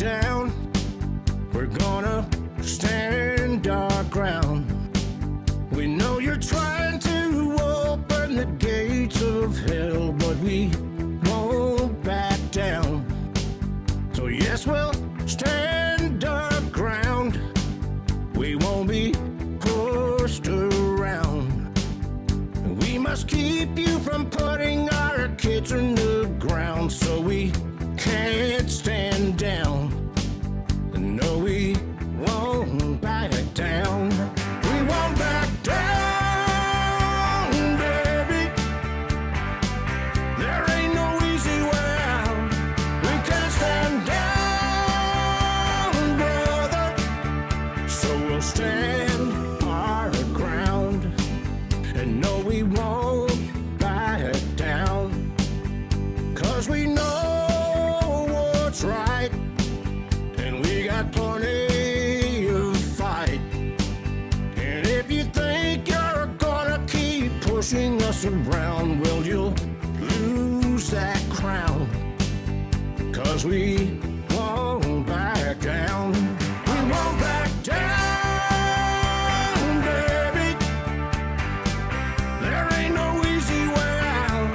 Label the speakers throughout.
Speaker 1: down. We're gonna stand our ground. We know you're trying to open the gates of hell, but we won't back down. So yes, we'll stand our ground. We won't be pushed around. We must keep you from putting our kids in the ground, so we can't stand down. No, we won't back down. We won't back down, baby. There ain't no easy way out. We can't stand down, brother. So we'll stand our ground. And no, we won't back down. 'Cause we know what's right. And we got plenty of fight. And if you think you're gonna keep pushing us around, well, you'll lose that crown. 'Cause we won't back down. We won't back down, baby. There ain't no easy way out.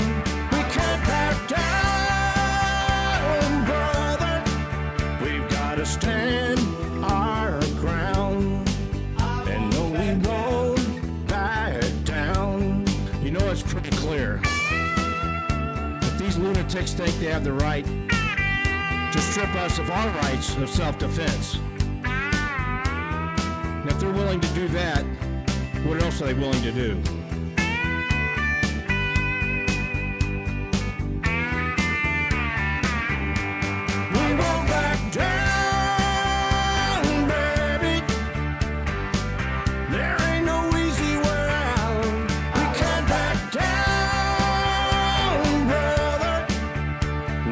Speaker 1: We can't back down, brother. We've gotta stand our ground. And no, we won't back down. You know, it's pretty clear. If these lunatics think they have the right to strip us of our rights of self-defense, and if they're willing to do that, what else are they willing to do? We won't back down, baby. There ain't no easy way out. We can't back down, brother.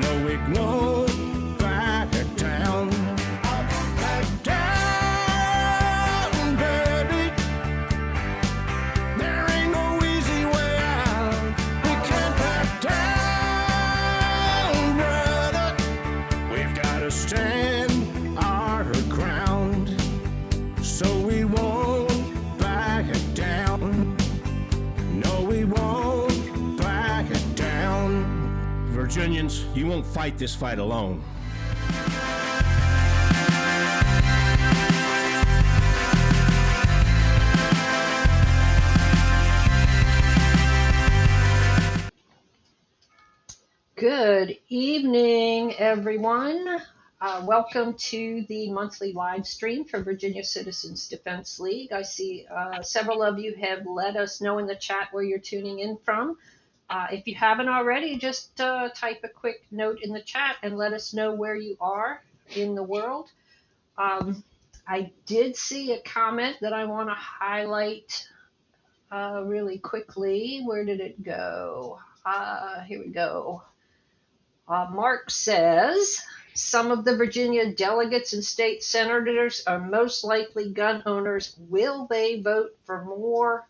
Speaker 1: No, we won't back down. Back down, baby. There ain't no easy way out. We can't back down, brother. We've gotta stand our ground, so we won't back down. No, we won't back down. Virginians, you won't fight this fight alone.
Speaker 2: Good evening, everyone. Welcome to the monthly live stream for Virginia Citizens Defense League. I see several of you have let us know in the chat where you're tuning in from. If you haven't already, just type a quick note in the chat and let us know where you are in the world. I did see a comment that I want to highlight really quickly. Where did it go? Here we go. Mark says, some of the Virginia delegates and state senators are most likely gun owners. Will they vote for more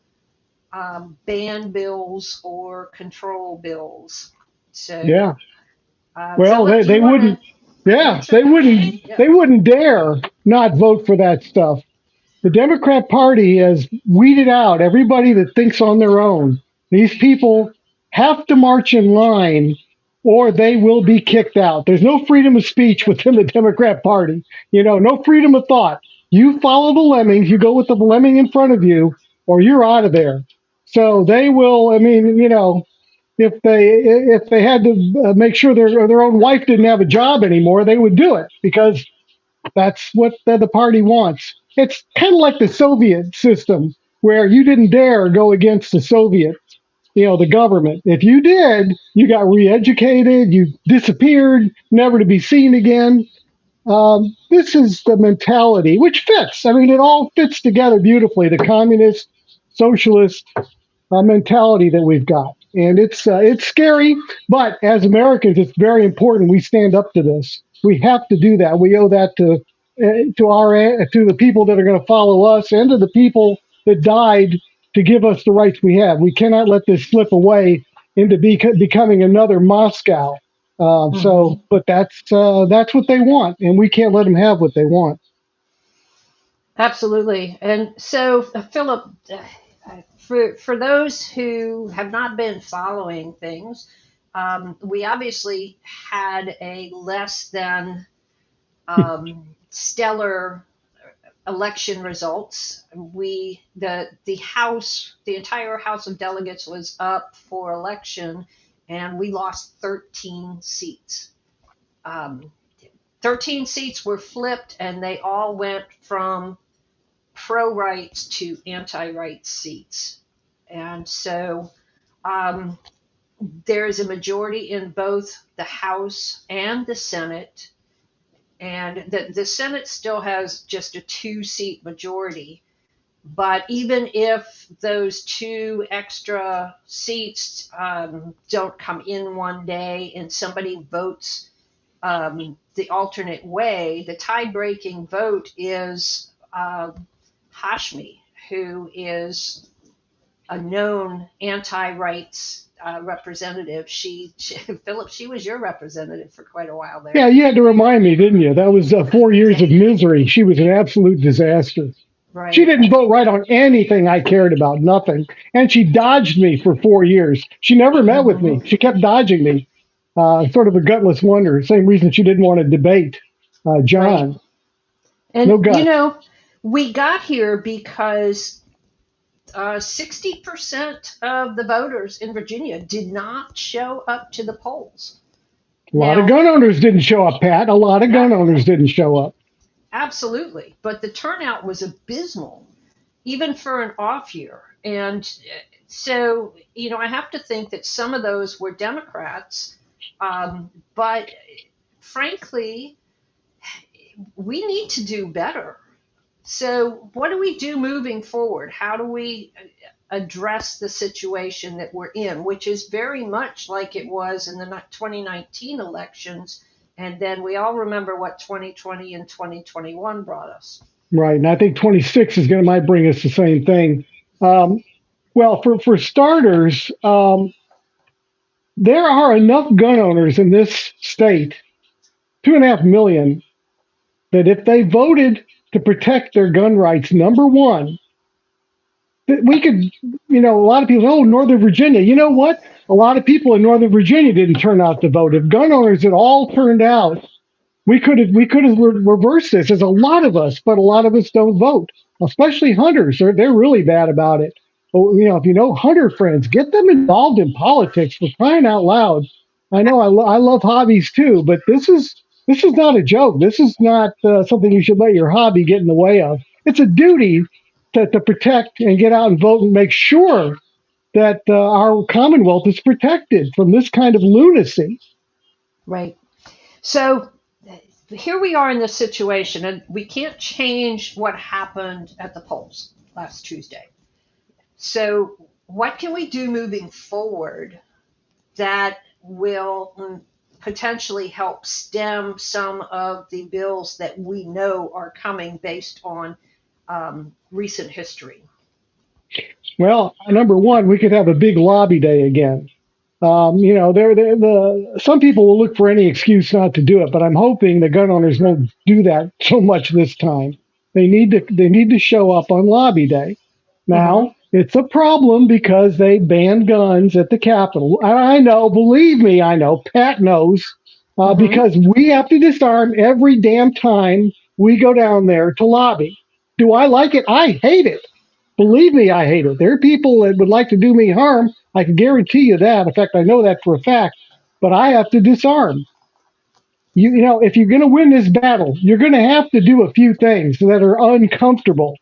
Speaker 2: ban bills or control bills? So,
Speaker 3: Yeah.
Speaker 2: Philip,
Speaker 3: Well,
Speaker 2: do
Speaker 3: they
Speaker 2: you wanna
Speaker 3: wouldn't. Yeah,
Speaker 2: answer that? Yeah.
Speaker 3: they wouldn't dare not vote for that stuff. The Democrat Party has weeded out everybody that thinks on their own. These people have to march in line or they will be kicked out. There's no freedom of speech within the Democrat Party. You know, no freedom of thought. You follow the lemmings, you go with the lemming in front of you, or you're out of there. So they will, I mean, you know, if they had to make sure their own wife didn't have a job anymore, they would do it because that's what the party wants. It's kind of like the Soviet system where you didn't dare go against the Soviet, you know, the government. If you did, you got re-educated, you disappeared, never to be seen again. This is the mentality, which fits. I mean, it all fits together beautifully. The communist, socialist mentality that we've got, and it's scary. But as Americans, it's very important we stand up to this. We have to do that. We owe that to the people that are going to follow us and to the people that died to give us the rights we have. We cannot let this slip away into becoming another Moscow.
Speaker 2: Hmm.
Speaker 3: But that's what they want, and we can't let them have what they want.
Speaker 2: Absolutely. And so, Philip, for those who have not been following things, we obviously had a less than stellar election results. The entire House of Delegates was up for election, and we lost 13 seats. Um, 13 seats were flipped, and they all went from pro rights to anti rights seats. And so um, there is a majority in both the House and the Senate. And the Senate still has just a 2 seat majority. But even if those 2 extra seats don't come in one day and somebody votes the alternate way, the tie breaking vote is Hashmi, who is a known anti-rights representative. Philip, she was your representative for quite a while
Speaker 3: Yeah,
Speaker 2: there.
Speaker 3: you had to remind me, didn't you? That was 4 years of misery. She was an absolute disaster. She
Speaker 2: Right.
Speaker 3: didn't vote right on anything I cared about, nothing. And she dodged me for 4 years. She never met with
Speaker 2: Hmm.
Speaker 3: me. She kept dodging me. Sort of a gutless wonder. Same reason she didn't want to debate
Speaker 2: Right.
Speaker 3: John.
Speaker 2: And,
Speaker 3: No guts.
Speaker 2: we got here because 60% of the voters in Virginia did not show up to the polls.
Speaker 3: A lot of
Speaker 2: Now,
Speaker 3: gun owners didn't show up, Pat. A lot of gun
Speaker 2: yeah,
Speaker 3: owners didn't show up.
Speaker 2: absolutely. But the turnout was abysmal, even for an off year. And so, I have to think that some of those were Democrats. But frankly, we need to do better. So, what do we do moving forward? How do we address the situation that we're in, which is very much like it was in the 2019 elections? And then we all remember what 2020 and 2021 brought us.
Speaker 3: Right. And I think 26 is going to might bring us the same thing. Um, well, for starters, there are enough gun owners in this state, 2.5 million, that if they voted to protect their gun rights, number one, that we could, a lot of people, oh, Northern Virginia. You know what? A lot of people in Northern Virginia didn't turn out to vote. If gun owners had all turned out, we could have reversed this. There's a lot of us, but a lot of us don't vote, especially hunters. They're really bad about it. Oh, if you know hunter friends, get them involved in politics for crying out loud. I know I love hobbies too, but this is not a joke. This is not something you should let your hobby get in the way of. It's a duty to protect and get out and vote and make sure that our Commonwealth is protected from this kind of lunacy.
Speaker 2: Right. So here we are in this situation, and we can't change what happened at the polls last Tuesday. So, what can we do moving forward that will potentially help stem some of the bills that we know are coming based on recent history?
Speaker 3: Well, number one, we could have a big lobby day again. Some people will look for any excuse not to do it, but I'm hoping the gun owners won't do that so much this time. They need to show up on lobby day.
Speaker 2: Hmm.
Speaker 3: Now, it's a problem because they banned guns at the Capitol. I know, believe me, I know. Pat knows,
Speaker 2: Hmm.
Speaker 3: because we have to disarm every damn time we go down there to lobby. Do I like it? I hate it. Believe me, I hate it. There are people that would like to do me harm. I can guarantee you that. In fact, I know that for a fact. But I have to disarm. If you're going to win this battle, you're going to have to do a few things that are uncomfortable.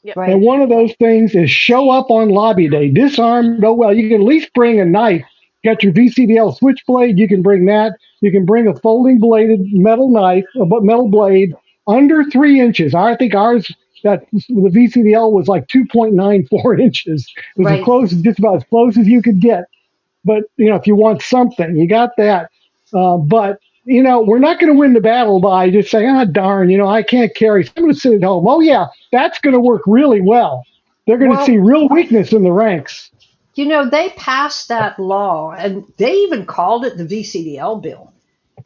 Speaker 3: And
Speaker 2: Right.
Speaker 3: one of those things is show up on lobby day, disarm, go well. You can at least bring a knife. You got your VCDL switchblade. You can bring that. You can bring a folding bladed metal knife, a metal blade under 3 inches. I think ours, that the VCDL was like 2.94 inches. It was
Speaker 2: Right.
Speaker 3: just about as close as you could get. But if you want something, you got that. But we're not going to win the battle by just saying, "Ah, darn, I can't carry. So I'm going to sit at home." Oh yeah, that's going to work really well. They're going to see
Speaker 2: Well,
Speaker 3: real weakness in the ranks.
Speaker 2: they passed that law, and they even called it the VCDL bill.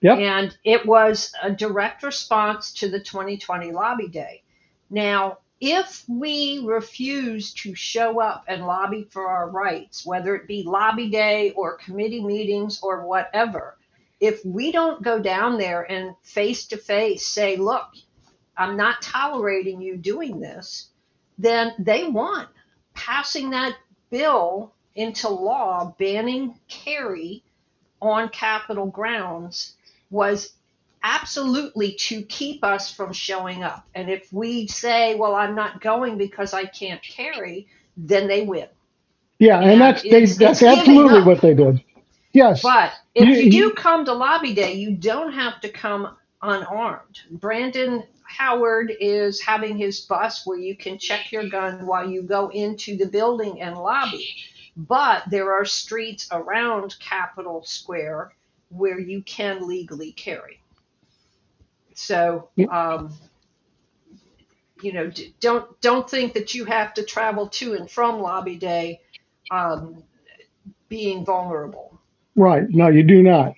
Speaker 3: Yep.
Speaker 2: And it was a direct response to the 2020 lobby day. Now, if we refuse to show up and lobby for our rights, whether it be lobby day or committee meetings or whatever, if we don't go down there and face to face say, look, I'm not tolerating you doing this, then they won. Passing that bill into law banning carry on Capitol grounds was absolutely to keep us from showing up. And if we say, well, I'm not going because I can't carry, then they win.
Speaker 3: Yeah, and
Speaker 2: And
Speaker 3: that's
Speaker 2: it's giving
Speaker 3: absolutely what
Speaker 2: up.
Speaker 3: they did. Yes.
Speaker 2: But
Speaker 3: You,
Speaker 2: if you do
Speaker 3: you,
Speaker 2: come to lobby day, you don't have to come unarmed. Brandon Howard is having his bus where you can check your gun while you go into the building and lobby. But there are streets around Capitol Square where you can legally carry. So, don't think that you have to travel to and from lobby day um, being vulnerable.
Speaker 3: right. No, you do not.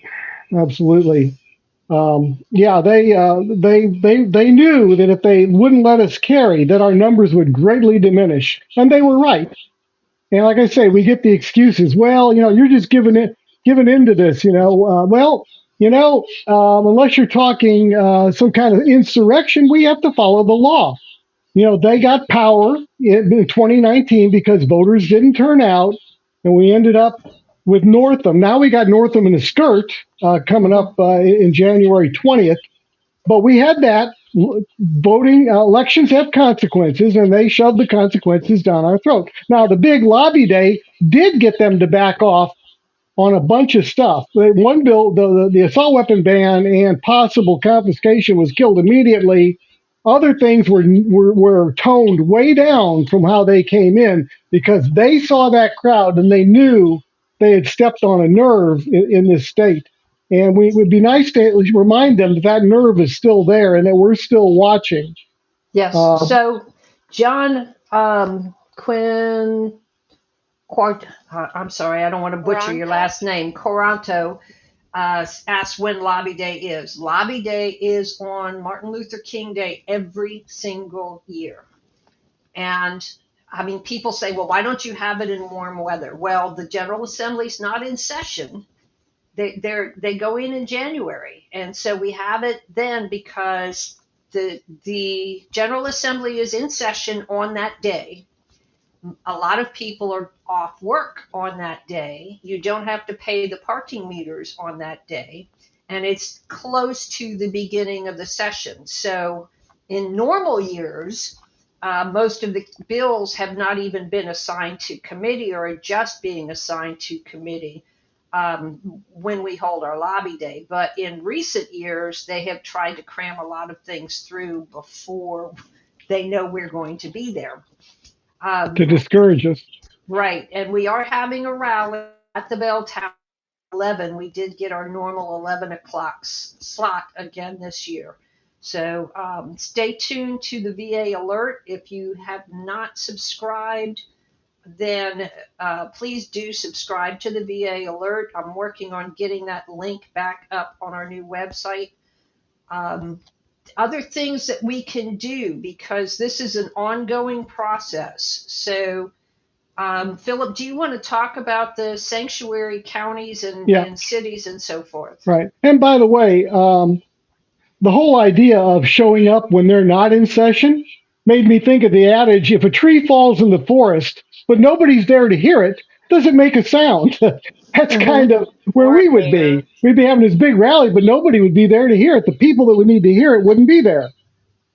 Speaker 3: Absolutely. Yeah, they knew that if they wouldn't let us carry, that our numbers would greatly diminish, and they were right. And like I say, we get the excuses. Well, you're just giving in to this. Unless you're talking some kind of insurrection, we have to follow the law. They got power in 2019 because voters didn't turn out, and we ended up with Northam. Now we got Northam in a skirt coming
Speaker 2: Mhm.
Speaker 3: up in January 20th. But we had that voting elections have consequences, and they shoved the consequences down our throat. Now, the big lobby day did get them to back off on a bunch of stuff. One bill, the assault weapon ban and possible confiscation was killed immediately. Other things were toned way down from how they came in because they saw that crowd and they knew they had stepped on a nerve in this state. And we would be nice to at least remind them that that nerve is still there and that we're still watching.
Speaker 2: Yes.
Speaker 3: Uh,
Speaker 2: So, John Quinn I'm sorry, I don't want to butcher your
Speaker 4: Toronto?
Speaker 2: last name. Coranto asked when Lobby Day is. Lobby Day is on Martin Luther King Day every single year. And I mean, people say, well, why don't you have it in warm weather? Well, the General Assembly's not in session. They go in January, and so we have it then because the General Assembly is in session on that day. A lot of people are off work on that day. You don't have to pay the parking meters on that day. And it's close to the beginning of the session. So in normal years, most of the bills have not even been assigned to committee or are just being assigned to committee when we hold our lobby day. But in recent years, they have tried to cram a lot of things through before they know we're going to be there.
Speaker 3: to
Speaker 2: Um,
Speaker 3: discourage us.
Speaker 2: right, and we are having a rally at the bell tower 11. We did get our normal 11 o'clock slot again this year. So stay tuned to the VA alert. If you have not subscribed, then please do subscribe to the VA alert. I'm working on getting that link back up on our new website. Um, Other things that we can do, because this is an ongoing process. So Philip, do you want to talk about the sanctuary counties
Speaker 3: Yeah,
Speaker 2: and cities and so forth?
Speaker 3: right. And by the way, the whole idea of showing up when they're not in session made me think of the adage, if a tree falls in the forest, but nobody's there to hear it, does it make a sound? That's kind
Speaker 2: Mm-hmm.
Speaker 3: of where
Speaker 4: Or
Speaker 3: we would
Speaker 4: there.
Speaker 3: be. We'd be having this big rally, but nobody would be there to hear it. The people that would need to hear it wouldn't be there.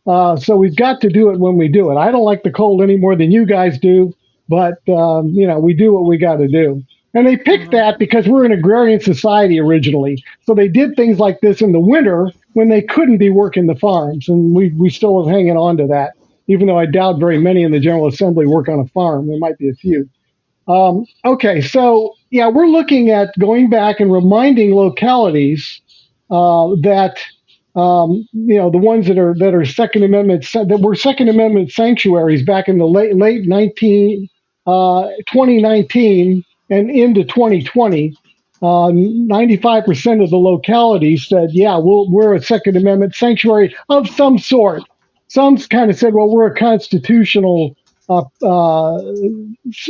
Speaker 3: So we've got to do it when we do it. I don't like the cold any more than you guys do, but we do what we got to do. And they picked
Speaker 2: Mm-hmm.
Speaker 3: that because we're an agrarian society originally. So they did things like this in the winter when they couldn't be working the farms, and we still are hanging on to that. Even though I doubt very many in the General Assembly work on a farm, there might be a few. Okay, so yeah, we're looking at going back and reminding localities that the ones that are Second Amendment that were Second Amendment sanctuaries back in the late 2019 and into 2020. 95% of the localities said, yeah, we're a Second Amendment sanctuary of some sort. Some kind of said, well, we're a constitutional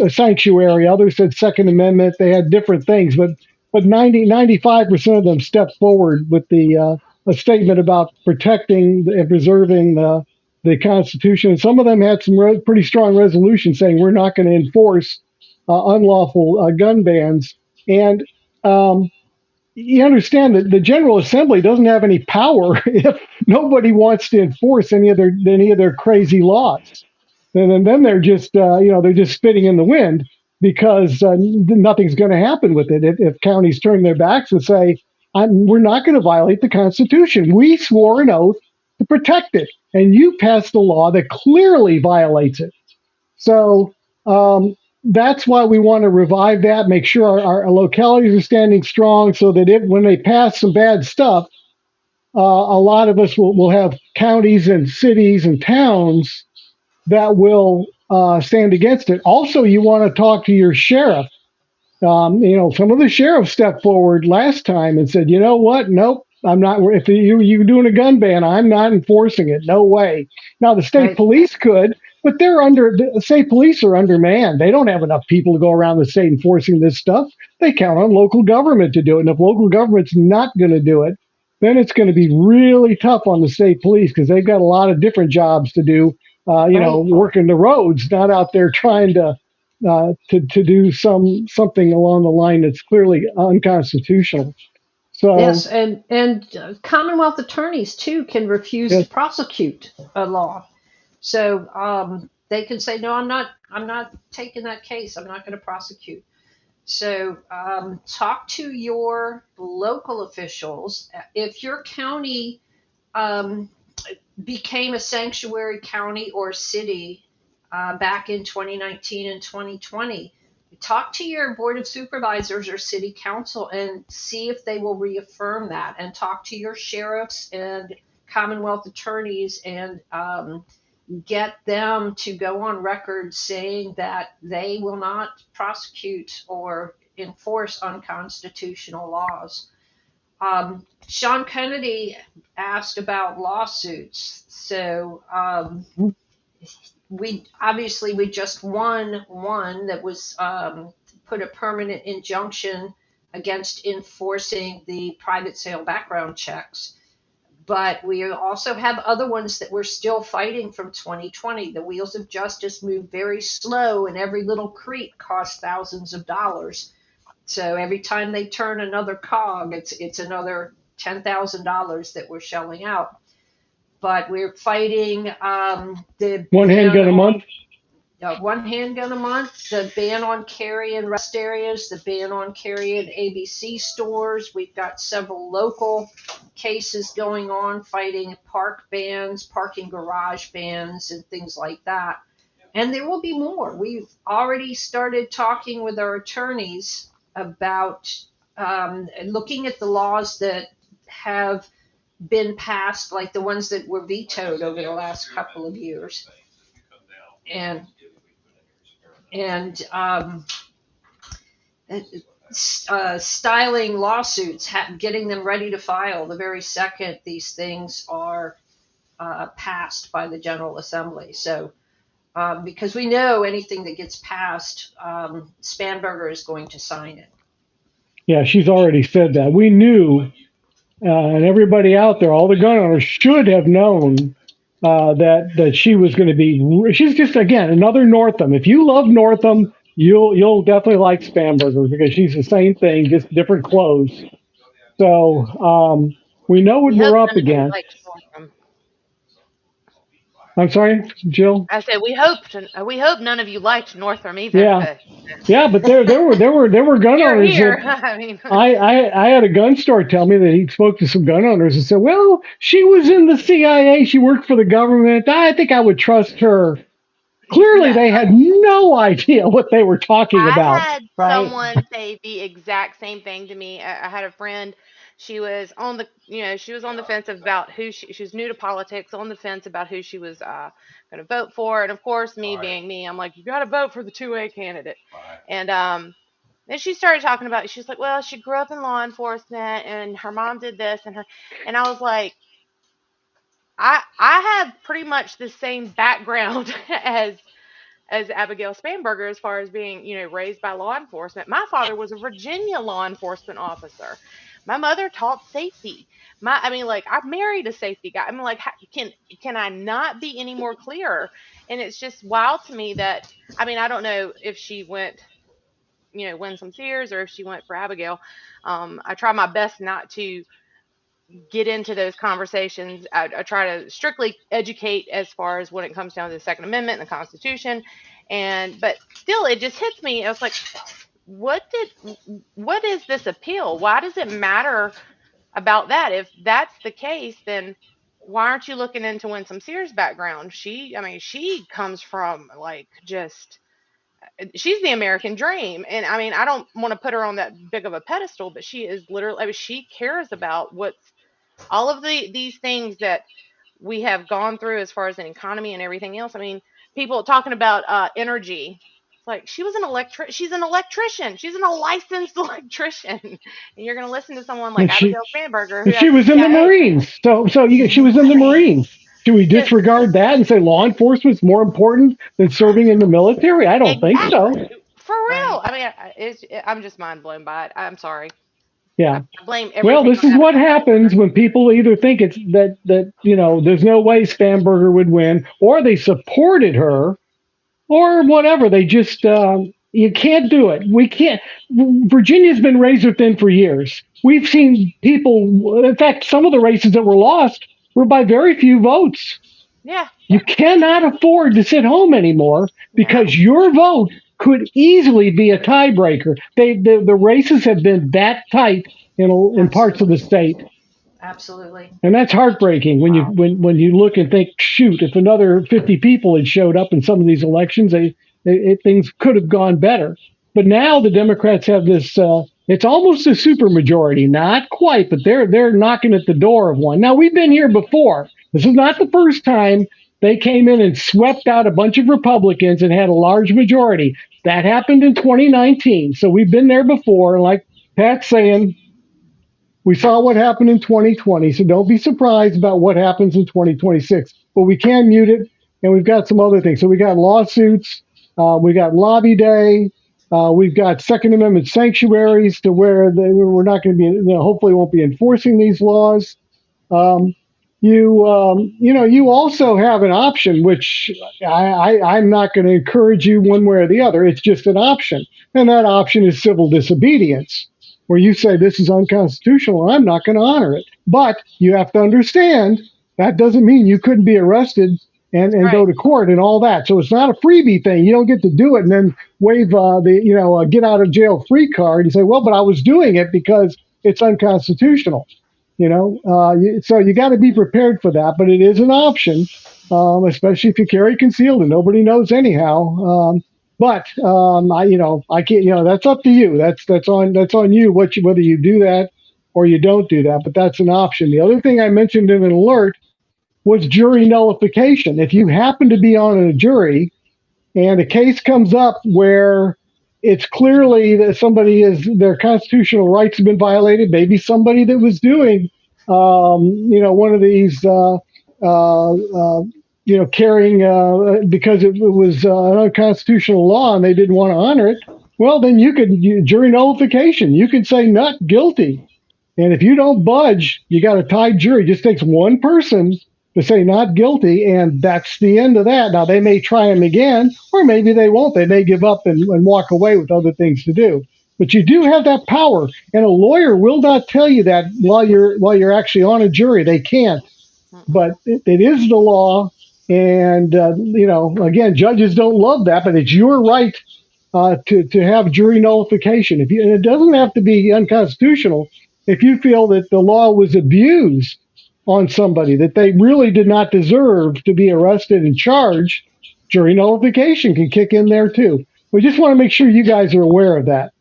Speaker 3: sanctuary. Others said Second Amendment. They had different things, but 95% of them stepped forward with a statement about protecting and preserving the Constitution. And some of them had some pretty strong resolutions saying we're not going to enforce unlawful gun bans. And you understand that the General Assembly doesn't have any power if nobody wants to enforce any of their crazy laws. And then they're just they're just spitting in the wind because nothing's going to happen with it if counties turn their backs and say we're not going to violate the Constitution. We swore an oath to protect it, and you passed a law that clearly violates it. So that's why we want to revive that, make sure our localities are standing strong so that when they pass some bad stuff, a lot of us will have counties and cities and towns that will stand against it. Also, you want to talk to your sheriff. Some of the sheriffs stepped forward last time and said, you know what? Nope, I'm not. If you're doing a gun ban, I'm not enforcing it. No way. Now the state
Speaker 2: Right.
Speaker 3: police could, but the state police are undermanned. They don't have enough people to go around the state enforcing this stuff. They count on local government to do it. And if local government's not going to do it, then it's going to be really tough on the state police because they've got a lot of different jobs to do.
Speaker 2: Right.
Speaker 3: Working the roads, not out there trying to do something along the line that's clearly unconstitutional. So
Speaker 2: Yes, and Commonwealth attorneys too can refuse
Speaker 3: yes,
Speaker 2: to prosecute a law. So they can say, no, I'm not taking that case. I'm not going to prosecute. So talk to your local officials. If your county um, became a sanctuary county or city back in 2019 and 2020, talk to your board of supervisors or city council and see if they will reaffirm that, and talk to your sheriffs and commonwealth attorneys and get them to go on record saying that they will not prosecute or enforce unconstitutional laws. Sean Kennedy asked about lawsuits. So we just won one that was put a permanent injunction against enforcing the private sale background checks. But we also have other ones that we're still fighting from 2020. The wheels of justice move very slow, and every little creep costs thousands of dollars. So every time they turn another cog, it's another $10,000 that we're shelling out. But we're fighting the
Speaker 3: one
Speaker 2: ban
Speaker 3: handgun a
Speaker 2: on
Speaker 3: month.
Speaker 2: one handgun a month, the ban on carry in rest areas, the ban on carry in ABC stores. We've got several local cases going on fighting park bans, parking garage bans, and things like that. And there will be more. We've already started talking with our attorneys about looking at the laws that have been passed, like the ones that were vetoed over the last couple of years, and and styling lawsuits, getting them ready to file the very second these things are passed by the General Assembly. So because we know anything that gets passed, Spanberger is going to sign it.
Speaker 3: Yeah, she's already said that. We knew, and everybody out there, all the gun owners should have known that she was going to be. She's just again another Northam. If you love Northam, you'll definitely like Spanberger because she's the same thing, just different clothes. So we know what
Speaker 4: We
Speaker 3: we're
Speaker 4: hope
Speaker 3: up
Speaker 4: none of you
Speaker 3: against.
Speaker 4: liked Northam.
Speaker 3: I'm sorry, Jill.
Speaker 4: I said we hope none of you liked Northam either.
Speaker 3: Yeah,
Speaker 4: But
Speaker 3: yeah, but there were gun
Speaker 4: you're
Speaker 3: owners
Speaker 4: here.
Speaker 3: that
Speaker 4: I mean,
Speaker 3: I had a gun store tell me that he spoke to some gun owners and said, well, she was in the CIA, she worked for the government. I think I would trust her. Clearly,
Speaker 4: no.
Speaker 3: they had no idea what they were talking
Speaker 4: I
Speaker 3: about.
Speaker 4: had
Speaker 2: Right.
Speaker 4: someone say the exact same thing to me. I had a friend. She was on the, she was on the fence about who she was new to politics, on the fence about who she was going to vote for. And of course, me being me, I'm like, you got to vote for the 2A candidate. And Then she started talking about, she's like, well, she grew up in law enforcement and her mom did this and I was like, I have pretty much the same background as Abigail Spanberger as far as being, raised by law enforcement. My father was a Virginia law enforcement officer. My mother taught safety. I mean, like, I married a safety guy. I'm like, can I not be any more clear? And it's just wild to me that, I mean, I don't know if she went, win some Sears or if she went for Abigail. I try my best not to get into those conversations. I try to strictly educate as far as when it comes down to the Second Amendment and the Constitution. But still, it just hits me. I was like, what is this appeal? Why does it matter about that? If that's the case, then why aren't you looking into Winsome Sears' background? I mean, she comes from like just she's the American dream. And I mean, I don't want to put her on that big of a pedestal, but she is literally, I mean, she cares about what's all of these things that we have gone through as far as an economy and everything else. I mean, people talking about energy. It's like she's an electrician. She's a licensed electrician. And you're going to listen to someone like
Speaker 3: And she
Speaker 4: Abigail Spanberger who
Speaker 3: and
Speaker 4: has
Speaker 3: she
Speaker 4: a
Speaker 3: was in the
Speaker 4: CIA.
Speaker 3: Marines. She was in the Marines. Do we
Speaker 4: Just
Speaker 3: disregard that and say law enforcement's more important than serving in the military? I don't think so.
Speaker 4: exactly. For
Speaker 2: Right.
Speaker 4: real. I mean, I'm just mind blown by it. I'm sorry. I
Speaker 3: Yeah.
Speaker 4: blame
Speaker 3: Well,
Speaker 4: everything
Speaker 3: this
Speaker 4: on
Speaker 3: is what
Speaker 4: Abigail
Speaker 3: happens
Speaker 4: Spanberger.
Speaker 3: when people either think it's that there's no way Spamberger would win, or they supported her, or whatever. They just you can't do it. We can't. Virginia's been razor thin for years. We've seen people. In fact, some of the races that were lost were by very few votes.
Speaker 4: Yeah.
Speaker 3: You cannot afford to sit home anymore
Speaker 4: No.
Speaker 3: because your vote could easily be a tiebreaker. The races have been that tight in parts of the
Speaker 2: Absolutely.
Speaker 3: state,
Speaker 2: Absolutely.
Speaker 3: and that's heartbreaking when you
Speaker 4: Wow.
Speaker 3: when you look and think, shoot, if another 50 people had showed up in some of these elections, things could have gone better. But now the Democrats have this. It's almost a supermajority, not quite, but they're knocking at the door of one. Now we've been here before. This is not the first time they came in and swept out a bunch of Republicans and had a large majority. That happened in 2019. So we've been there before. And like Pat's saying, we saw what happened in 2020, so don't be surprised about what happens in 2026. But we can mute it, and we've got some other things. So we got lawsuits, we got lobby day, we've got Second Amendment sanctuaries to where we're not going to be, hopefully, won't be enforcing these laws. Um, you also have an option, which I'm not going to encourage you one way or the other. It's just an option, and that option is civil disobedience, where you say this is unconstitutional and I'm not going to honor it. But you have to understand that doesn't mean you couldn't be arrested and
Speaker 4: Right.
Speaker 3: go to court and all that. So it's not a freebie thing. You don't get to do it and then wave the get out of jail free card and say, well, but I was doing it because it's unconstitutional. So you got to be prepared for that, but it is an option, especially if you carry concealed and nobody knows anyhow. I can't. That's up to you. That's on you. Whether you do that or you don't do that, but that's an option. The other thing I mentioned in an alert was jury nullification. If you happen to be on a jury and a case comes up where it's clearly that their constitutional rights have been violated, maybe somebody that was doing one of these carrying because it was an unconstitutional law and they didn't want to honor it. Well, then jury nullification. You could say not guilty, and if you don't budge, you got a tied jury. It just takes one person to say not guilty, and that's the end of that. Now, they may try them again, or maybe they won't. They may give up and walk away with other things to do. But you do have that power, and a lawyer will not tell you that while you're actually on a jury. They can't,
Speaker 4: Mm-mm.
Speaker 3: but it is the law. And again, judges don't love that, but it's your right to have jury nullification. And it doesn't have to be unconstitutional. If you feel that the law was abused on somebody, that they really did not deserve to be arrested and charged, jury nullification can kick in there too. We just want to make sure you guys are aware of that.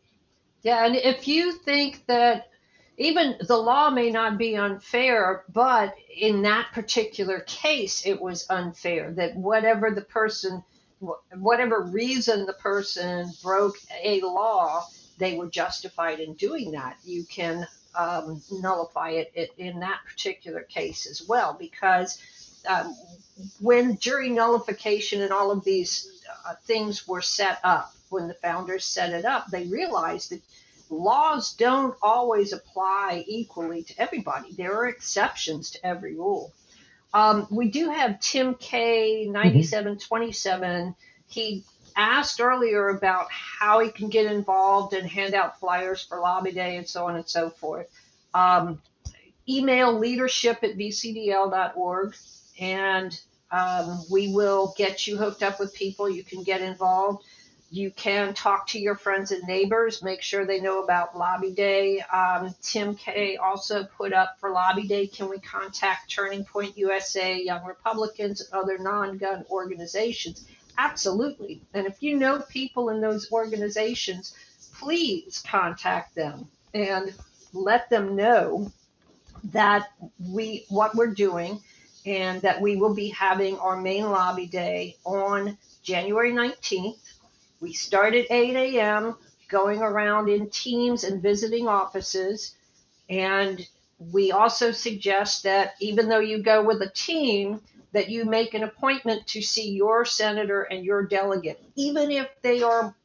Speaker 2: Yeah, and if you think that even the law may not be unfair, but in that particular case it was unfair, that whatever reason the person broke a law, they were justified in doing that, you can nullify it in that particular case as well. Because um, when jury nullification and all of these things were set up, when the founders set it up, they realized that laws don't always apply equally to everybody. There are exceptions to every rule. We do have Tim K
Speaker 3: Mhm.
Speaker 2: 9727. He asked earlier about how he can get involved and hand out flyers for Lobby Day and so on and so forth. Um, Email leadership@vcdl.org, and we will get you hooked up with people. You can get involved. You can talk to your friends and neighbors, make sure they know about Lobby Day. Tim K also put up for Lobby Day, can we contact Turning Point USA, Young Republicans, and other non-gun organizations? Absolutely. And if you know people in those organizations, please contact them and let them know that what we're doing, and that we will be having our main Lobby Day on January 19th. We start at 8 a.m., going around in teams and visiting offices. And we also suggest that even though you go with a team, that you make an appointment to see your senator and your delegate, even if they are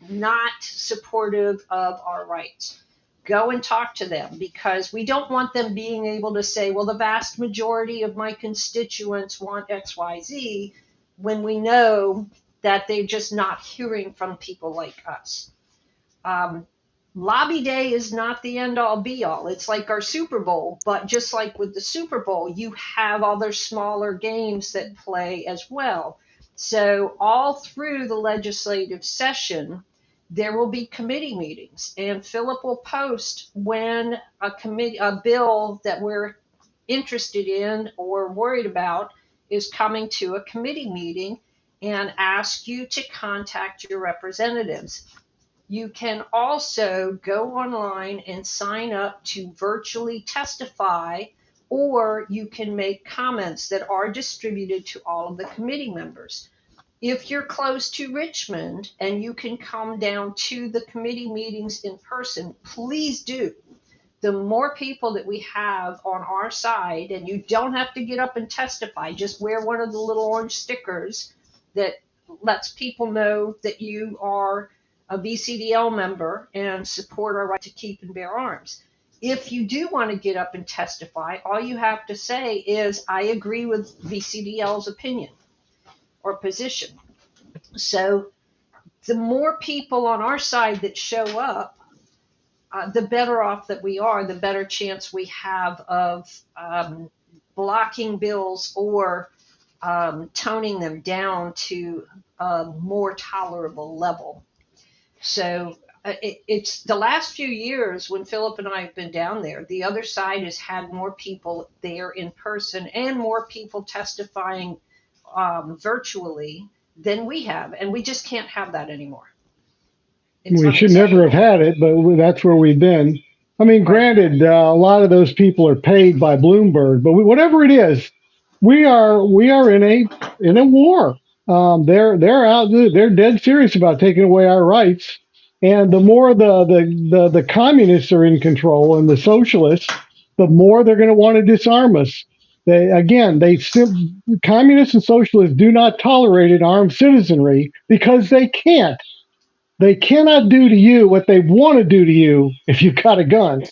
Speaker 2: not supportive of our rights. Go and talk to them, because we don't want them being able to say, well, the vast majority of my constituents want XYZ, when we know that they're just not hearing from people like us. Lobby Day is not the end all be all. It's like our Super Bowl, but just like with the Super Bowl, you have other smaller games that play as well. So all through the legislative session, there will be committee meetings, and Philip will post when a bill that we're interested in or worried about is coming to a committee meeting, and ask you to contact your representatives. You can also go online and sign up to virtually testify, or you can make comments that are distributed to all of the committee members. If you're close to Richmond and you can come down to the committee meetings in person, please do. The more people that we have on our side, and you don't have to get up and testify, just wear one of the little orange stickers that lets people know that you are a VCDL member and support our right to keep and bear arms. If you do want to get up and testify, all you have to say is, I agree with VCDL's opinion or position. So the more people on our side that show up, the better off that we are, the better chance we have of blocking bills or toning them down to a more tolerable level. So it's the last few years when Philip and I have been down there, the other side has had more people there in person and more people testifying virtually than we have, and we just can't have that anymore. It's
Speaker 3: We should never have had it, but that's where we've been. I mean, granted, a lot of those people are paid by Bloomberg, but whatever it is, we are in a war. They're out. They're dead serious about taking away our rights. And the more the communists are in control and the socialists, the more they're going to want to disarm us. Communists and socialists do not tolerate an armed citizenry because they can't. They cannot do to you what they want to do to you if you've got a gun.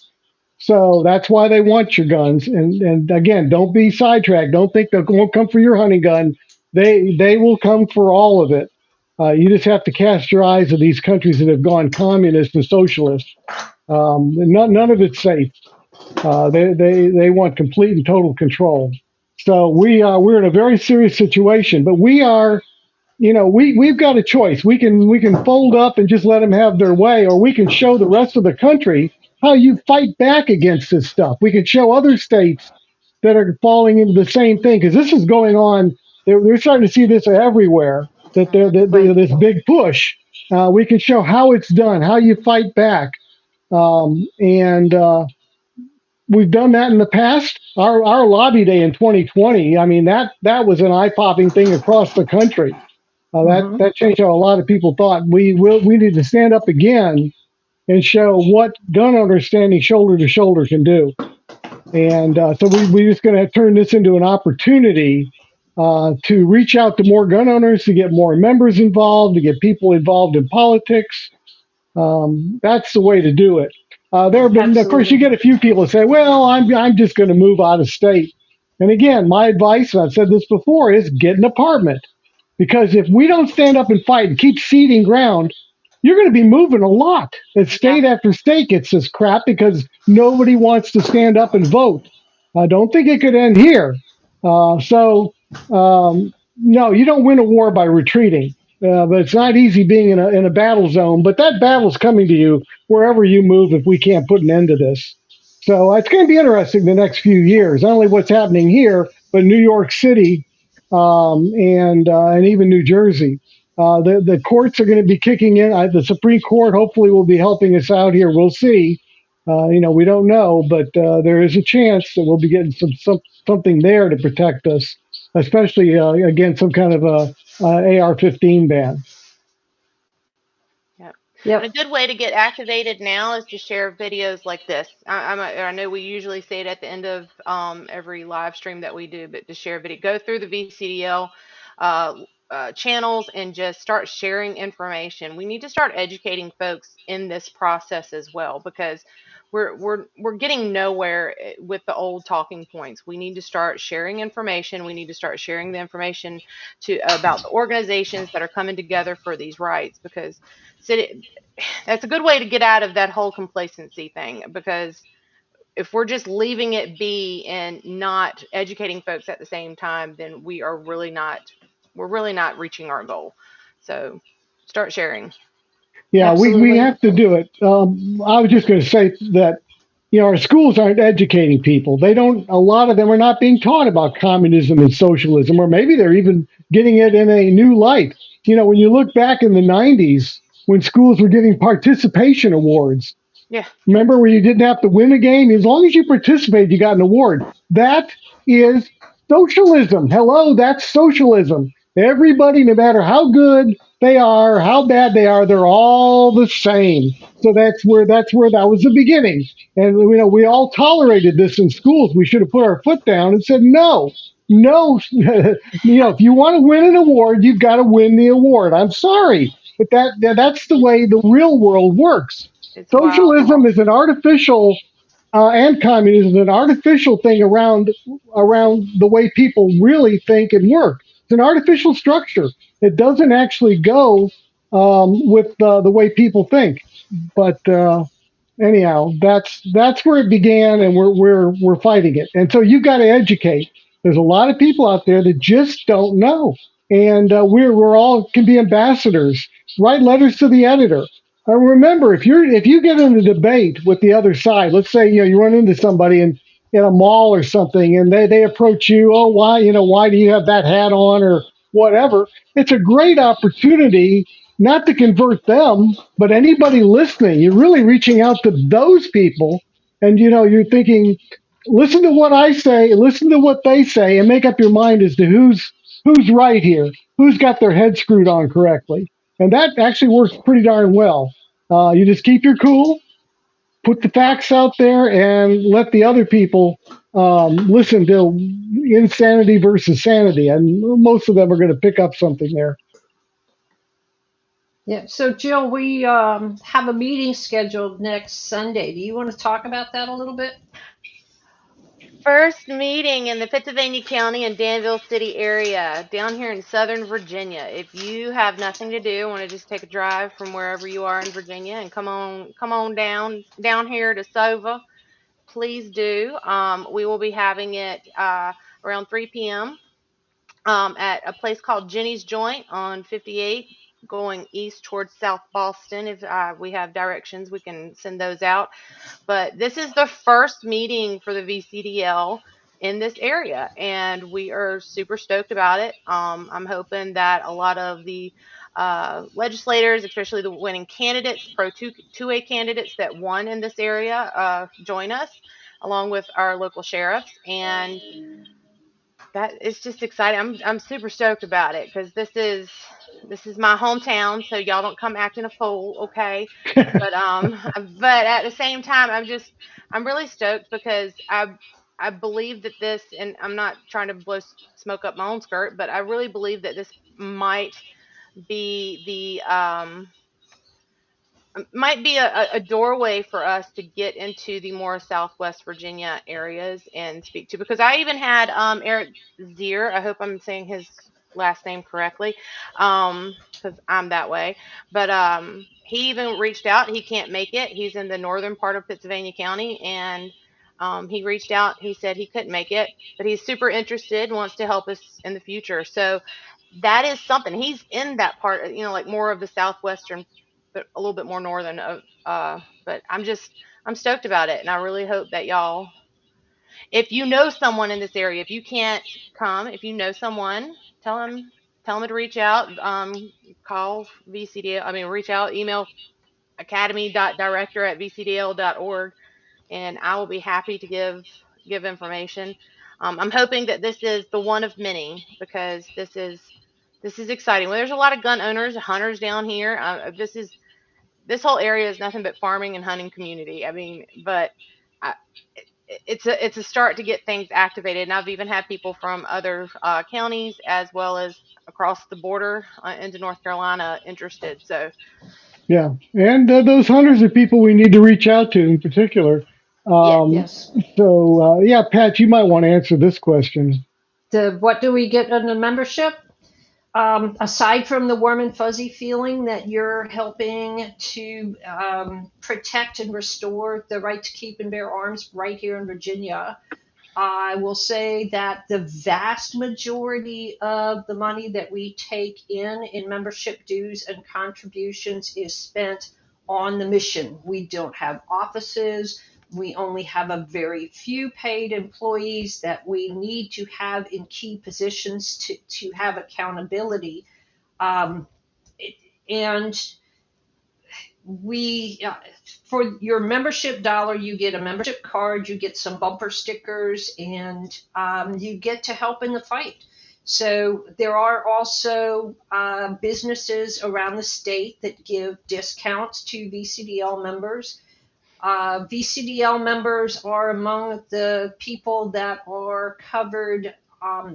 Speaker 3: So that's why they want your guns. And again, don't be sidetracked. Don't think they won't come for your hunting gun. They will come for all of it. You just have to cast your eyes at these countries that have gone communist and socialist. None of it's safe. They want complete and total control. So we're in a very serious situation. But we've got a choice. We can fold up and just let them have their way, or we can show the rest of the country how you fight back against this stuff. We can show other states that are falling into the same thing, because this is going on. They're starting to see this everywhere. This big push. We can show how it's done, how you fight back, and we've done that in the past. Our lobby day in 2020. I mean, that was an eye-popping thing across the country. That changed how a lot of people thought. We need to stand up again and show what gun owners standing shoulder to shoulder can do. And so we're just going to turn this into an opportunity to reach out to more gun owners, to get more members involved, to get people involved in politics. That's the way to do it. There have been, of course, you
Speaker 2: Absolutely.
Speaker 3: get a few people that say, "Well, I'm just going to move out of state." And again, my advice, and I've said this before, is get an apartment. Because if we don't stand up and fight and keep ceding ground, you're going to be moving a lot. And
Speaker 4: Yeah.
Speaker 3: state after state gets this crap because nobody wants to stand up and vote. I don't think it could end here. No, you don't win a war by retreating. But it's not easy being in a battle zone. But that battle's coming to you wherever you move if we can't put an end to this. So it's going to be interesting the next few years. Not only what's happening here, but New York City and even New Jersey. The courts are going to be kicking in. The Supreme Court hopefully will be helping us out here. We'll see. We don't know, but there is a chance that we'll be getting something there to protect us, especially against some kind of a AR-15 ban.
Speaker 4: Yep. And a
Speaker 2: Yep.
Speaker 4: good way to get activated now is to share videos like this. I know we usually say it at the end of every live stream that we do, but to share video, go through the VCDL uh, channels and just start sharing information. We need to start educating folks in this process as well because we're getting nowhere with the old talking points. We need to start sharing information. We need to start sharing the information to about the organizations that are coming together for these rights because city that's a good way to get out of that whole complacency thing because if we're just leaving it be and not educating folks at the same time, then we're really not reaching our goal. So start sharing.
Speaker 3: Yeah, we
Speaker 2: Absolutely.
Speaker 3: have to do it. I was just going to say that our schools aren't educating people. They don't. A lot of them are not being taught about communism and socialism, or maybe they're even getting it in a new light. When you look back in the '90s, when schools were giving participation awards,
Speaker 4: Yeah.
Speaker 3: remember where you didn't have to win a game? As long as you participated, you got an award. That is socialism. Hello, that's socialism. Everybody, no matter how good they are, how bad they are, they're all the same. So that's where that was the beginning. And we all tolerated this in schools. We should have put our foot down and said no. No, if you want to win an award, you've got to win the award. I'm sorry, but that's the way the real world works.
Speaker 4: It's wild.
Speaker 3: Socialism is an artificial, and communism is an artificial thing around the way people really think and work. It's an artificial structure. It doesn't actually go with the way people think. But anyhow, that's where it began, and we're fighting it. And so you've got to educate. There's a lot of people out there that just don't know, and we're all can be ambassadors. Write letters to the editor. Remember, if you get in a debate with the other side, let's say you run into somebody in a mall or something, and they approach you, oh, why do you have that hat on or whatever? It's a great opportunity not to convert them, but anybody listening. You're really reaching out to those people, and you're thinking, listen to what I say, listen to what they say, and make up your mind as to who's right here, who's got their head screwed on correctly, and that actually works pretty darn well. You just keep your cool, put the facts out there, and let the other people listen to insanity versus sanity, and most of them are going to pick up something there.
Speaker 2: Yeah. So, Jill, we have a meeting scheduled next Sunday. Do you want to talk about that a little bit?
Speaker 4: First meeting in the Pennsylvania County and Danville City area down here in Southern Virginia. If you have nothing to do, want to just take a drive from wherever you are in Virginia and come on down here to Sova, please do. We will be having it around 3 p.m. At a place called Jenny's Joint on 58, going east towards South Boston. If we have directions, we can send those out. But this is the first meeting for the VCDL in this area, and we are super stoked about it. I'm hoping that a lot of the legislators, especially the winning candidates, pro 2A candidates that won in this area, join us along with our local sheriffs. And that it's just exciting. I'm super stoked about it because this is my hometown, so y'all don't come acting a fool, okay? But but at the same time, I'm really stoked because I believe that this, and I'm not trying to blow smoke up my own skirt, but I really believe that this be the might be a doorway for us to get into the more Southwest Virginia areas and speak to, because I even had Eric Zier, I hope I'm saying his last name correctly, because I'm that way, but he even reached out. He can't make it. He's in the northern part of Pittsylvania County, and he reached out. He said he couldn't make it, but he's super interested, wants to help us in the future. So that is something. He's in that part, like more of the southwestern, but a little bit more northern of. But I'm stoked about it, and I really hope that y'all, if you know someone in this area, if you can't come, if you know someone, tell them to reach out. Call VCDL. I mean, reach out, email academy.director@vcdl.org, and I will be happy to give information. I'm hoping that this is the one of many, because this is exciting. Well, there's a lot of gun owners, hunters down here. This whole area is nothing but farming and hunting community. I mean, but I, it's a start to get things activated. And I've even had people from other counties as well as across the border into North Carolina interested. So
Speaker 3: Yeah, and those hunters are people we need to reach out to in particular.
Speaker 4: yeah.
Speaker 3: Um,
Speaker 2: Yes.
Speaker 3: so, yeah, Pat, you might want to answer this question.
Speaker 2: What do we get in the membership? Aside from the warm and fuzzy feeling that you're helping to protect and restore the right to keep and bear arms right here in Virginia, I will say that the vast majority of the money that we take in membership dues and contributions is spent on the mission. We don't have offices. We only have a very few paid employees that we need to have in key positions to have accountability. Um, and we for your membership dollar, you get a membership card, you get some bumper stickers, and you get to help in the fight. So there are also businesses around the state that give discounts to VCDL members. VCDL members are among the people that are covered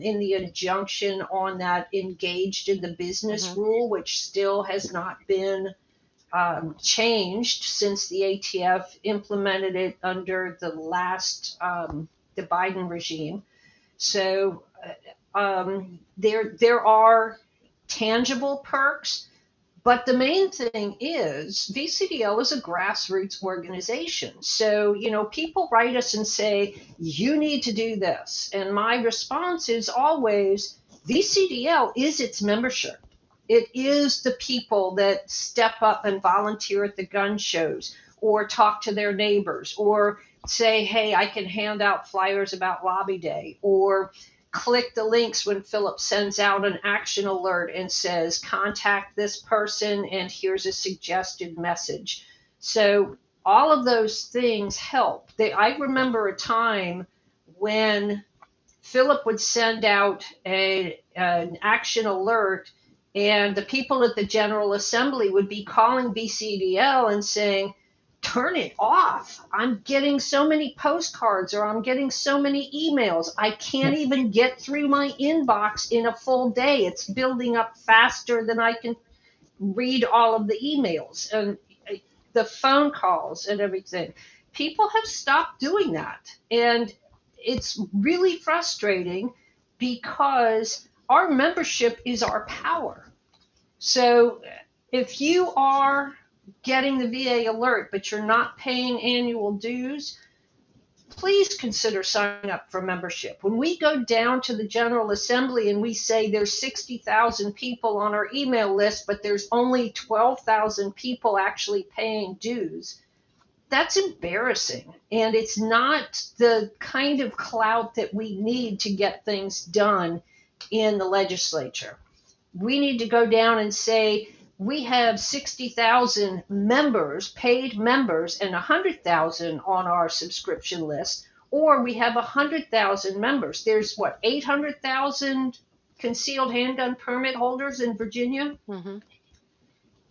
Speaker 2: in the injunction on that engaged in the business
Speaker 4: Hmm.
Speaker 2: rule, which still has not been changed since the ATF implemented it under the last the Biden regime. So there are tangible perks, but the main thing is VCDL is a grassroots organization. So people write us and say you need to do this, and my response is always VCDL is its membership. It is the people that step up and volunteer at the gun shows or talk to their neighbors or say, hey, I can hand out flyers about Lobby Day, or click the links when Philip sends out an action alert and says, contact this person and here's a suggested message. So all of those things help. I remember a time when Philip would send out an action alert, and the people at the General Assembly would be calling VCDL and saying, turn it off. I'm getting so many postcards, or I'm getting so many emails. I can't even get through my inbox in a full day. It's building up faster than I can read all of the emails and the phone calls and everything. People have stopped doing that. And it's really frustrating because our membership is our power. So if you are getting the VA alert, but you're not paying annual dues, please consider signing up for membership. When we go down to the General Assembly and we say there's 60,000 people on our email list, but there's only 12,000 people actually paying dues, that's embarrassing. And it's not the kind of clout that we need to get things done in the legislature. We need to go down and say, we have 60,000 members, paid members, and 100,000 on our subscription list. Or we have 100,000 members. There's what, 800,000 concealed handgun permit holders in Virginia?
Speaker 4: Hmm.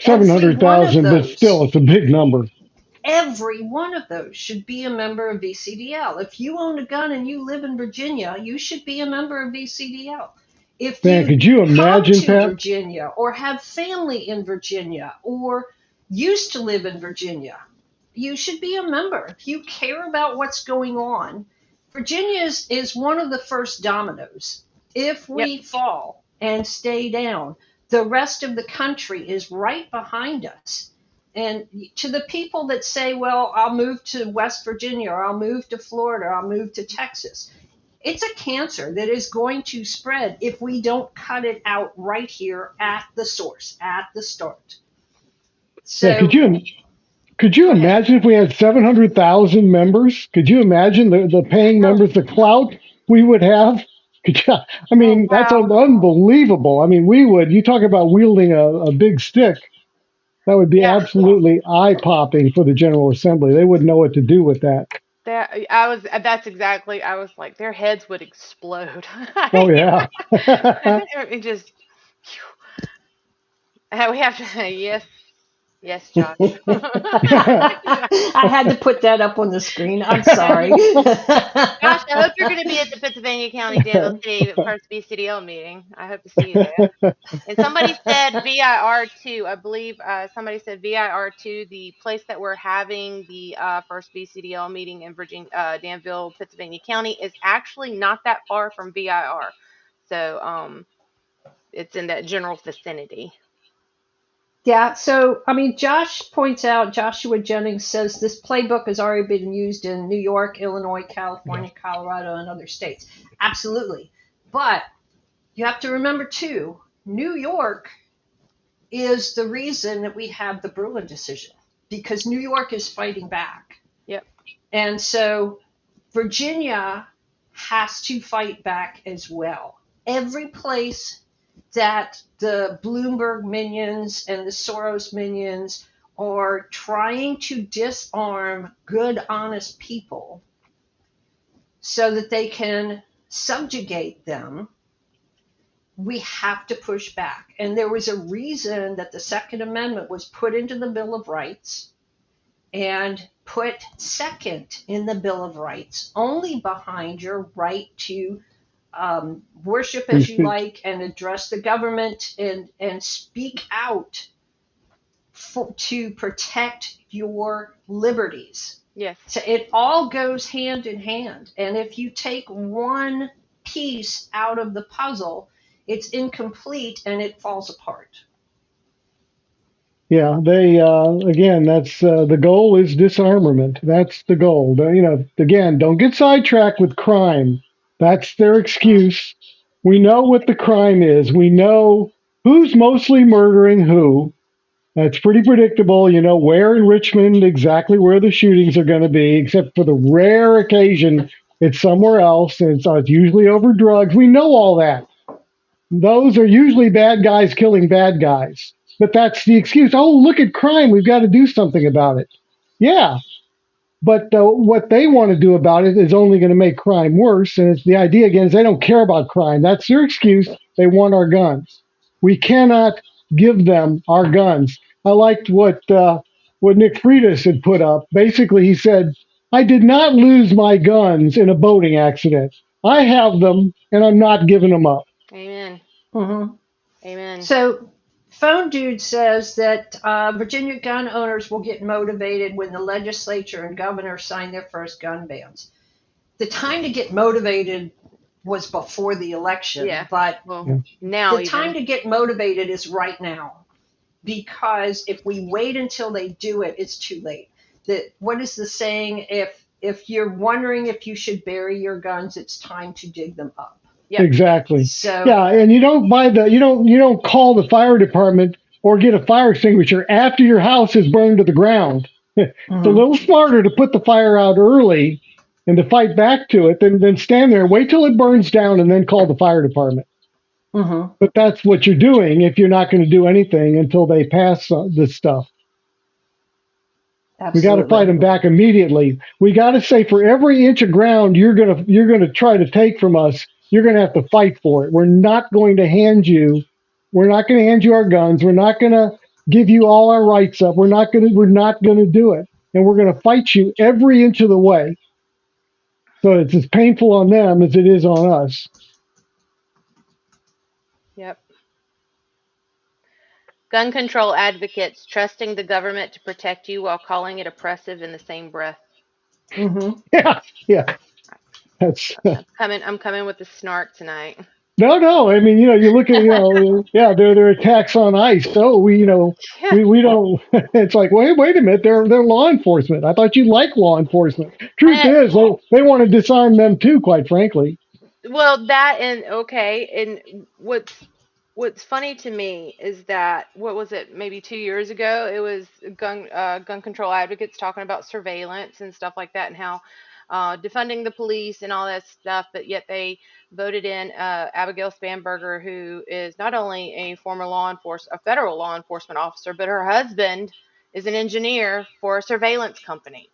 Speaker 2: Every one of
Speaker 3: 700,000, but still,
Speaker 2: those,
Speaker 3: it's a big number.
Speaker 2: every one of those should be a member of VCDL. If you own a gun and you live in Virginia, you should be a member of VCDL. If
Speaker 3: Man,
Speaker 2: you
Speaker 3: could you
Speaker 2: come
Speaker 3: imagine,
Speaker 2: to
Speaker 3: Pat?
Speaker 2: Virginia or have family in Virginia or used to live in Virginia, you should be a member. If you care about what's going on, Virginia is one of the first dominoes. If
Speaker 4: Yep.
Speaker 2: we fall and stay down, the rest of the country is right behind us. And to the people that say, well, I'll move to West Virginia or I'll move to Florida or I'll move to Texas, it's a cancer that is going to spread if we don't cut it out right here at the source, at the start.
Speaker 3: Yeah,
Speaker 2: So,
Speaker 3: could you
Speaker 2: go ahead.
Speaker 3: imagine if we had 700,000 members? Could you imagine the paying
Speaker 2: Oh,
Speaker 3: members, the clout we would have? Could you, I
Speaker 4: Oh,
Speaker 3: mean, that's
Speaker 4: wow.
Speaker 3: unbelievable. I mean, you talk about wielding a big stick. That would be
Speaker 4: Yeah.
Speaker 3: absolutely eye-popping for the General Assembly. They wouldn't know what to do with that.
Speaker 4: That's exactly, I was like, their heads would explode.
Speaker 3: Oh, yeah.
Speaker 4: It just, we have to, yes, yes, Josh.
Speaker 2: I had to put that up on the screen. I'm sorry.
Speaker 4: Gosh, I hope you're going to be at the Pennsylvania County Danville City first BCDL meeting. I hope to see you there. And somebody said VIR2. I believe somebody said VIR2, the place that we're having the first BCDL meeting in Virginia, Danville, Pennsylvania County, is actually not that far from VIR. So it's in that general vicinity.
Speaker 2: Yeah, so I mean, Josh points out, Joshua Jennings says this playbook has already been used in New York, Illinois, California, Colorado, and other states. Absolutely. But you have to remember, too, New York is the reason that we have the Bruen decision because New York is fighting back.
Speaker 4: Yep.
Speaker 2: And so Virginia has to fight back as well. Every place that the Bloomberg minions and the Soros minions are trying to disarm good, honest people so that they can subjugate them, we have to push back. And there was a reason that the Second Amendment was put into the Bill of Rights and put second in the Bill of Rights, only behind your right to worship as you like and address the government and speak out to protect your liberties.
Speaker 4: Yes.
Speaker 2: So it all goes hand in hand. And if you take one piece out of the puzzle, it's incomplete and it falls apart.
Speaker 3: Yeah, they again. That's the goal is disarmament. That's the goal. Again, don't get sidetracked with crime. That's their excuse. We know what the crime is. We know who's mostly murdering who. That's pretty predictable. You know where in Richmond exactly where the shootings are going to be, except for the rare occasion it's somewhere else, and it's usually over drugs. We know all that. Those are usually bad guys killing bad guys. But that's the excuse. Oh, look at crime. We've got to do something about it. Yeah. But what they want to do about it is only going to make crime worse. And it's the idea, again, is they don't care about crime. That's their excuse. They want our guns. We cannot give them our guns. I liked what Nick Freitas had put up. Basically, he said, I did not lose my guns in a boating accident. I have them, and I'm not giving them up.
Speaker 4: Amen.
Speaker 2: Mm-hmm.
Speaker 4: Amen.
Speaker 2: So Phone Dude says that Virginia gun owners will get motivated when the legislature and governor sign their first gun bans. The time to get motivated was before the election,
Speaker 4: Yeah.
Speaker 2: but
Speaker 4: Well, now
Speaker 2: the time to get motivated is right now, because if we wait until they do it, it's too late. What is the saying? If you're wondering if you should bury your guns, it's time to dig them up.
Speaker 4: Yep.
Speaker 3: Exactly.
Speaker 2: So
Speaker 3: Yeah, and you don't you don't call the fire department or get a fire extinguisher after your house is burned to the ground. It's a little smarter to put the fire out early and to fight back to it than stand there, wait till it burns down, and then call the fire department.
Speaker 2: Mm-hmm.
Speaker 3: But that's what you're doing if you're not going to do anything until they pass this stuff. We got to fight
Speaker 2: Absolutely.
Speaker 3: them back immediately. We got to say for every inch of ground you're gonna try to take from us, you're gonna have to fight for it. We're not going to hand you. We're not going to hand you our guns. We're not going to give you all our rights up. We're not going to. We're not going to do it, and we're going to fight you every inch of the way. So it's as painful on them as it is on us.
Speaker 4: Yep. Gun control advocates trusting the government to protect you while calling it oppressive in the same breath.
Speaker 2: Hmm.
Speaker 3: Yeah, yeah. That's
Speaker 4: I'm coming with the snark tonight.
Speaker 3: no. I mean, you look at, yeah, they're attacks on ICE. So
Speaker 4: Yeah.
Speaker 3: we don't. It's like, wait a minute, they're law enforcement. I thought you liked law enforcement. Truth
Speaker 4: And,
Speaker 3: is, they want to disarm them too, quite frankly.
Speaker 4: well, that and okay, and what's funny to me is that what was it? Maybe 2 years ago, it was gun control advocates talking about surveillance and stuff like that, and how defunding the police and all that stuff. But yet they voted in Abigail Spanberger, who is not only a federal law enforcement officer, but her husband is an engineer for a surveillance company.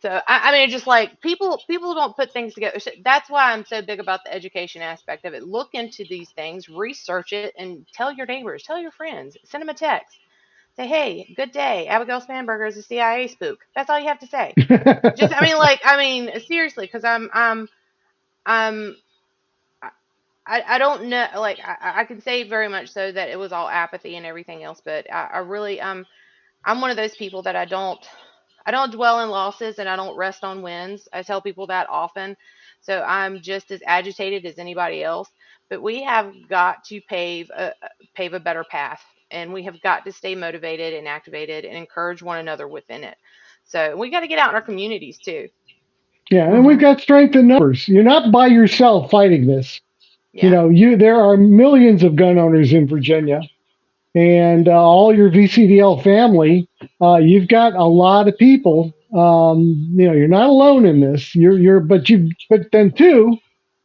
Speaker 4: So I mean, just like people don't put things together. So that's why I'm so big about the education aspect of it. Look into these things, research it, and tell your neighbors, tell your friends, send them a text. Say, hey, good day. Abigail Spanberger is a CIA spook. That's all you have to say. Just, I mean, seriously, because I'm, I don't know. Like, I can say very much so that it was all apathy and everything else, but I really, I'm one of those people that I don't dwell in losses and I don't rest on wins. I tell people that often. So I'm just as agitated as anybody else. But we have got to pave a better path, and we have got to stay motivated and activated and encourage one another within it. So we got to get out in our communities too.
Speaker 3: Yeah, and we've
Speaker 2: Hmm.
Speaker 3: got strength in numbers. You're not by yourself fighting this.
Speaker 4: Yeah.
Speaker 3: There are millions of gun owners in Virginia, and all your VCDL family. You've got a lot of people. You're not alone in this. But then too,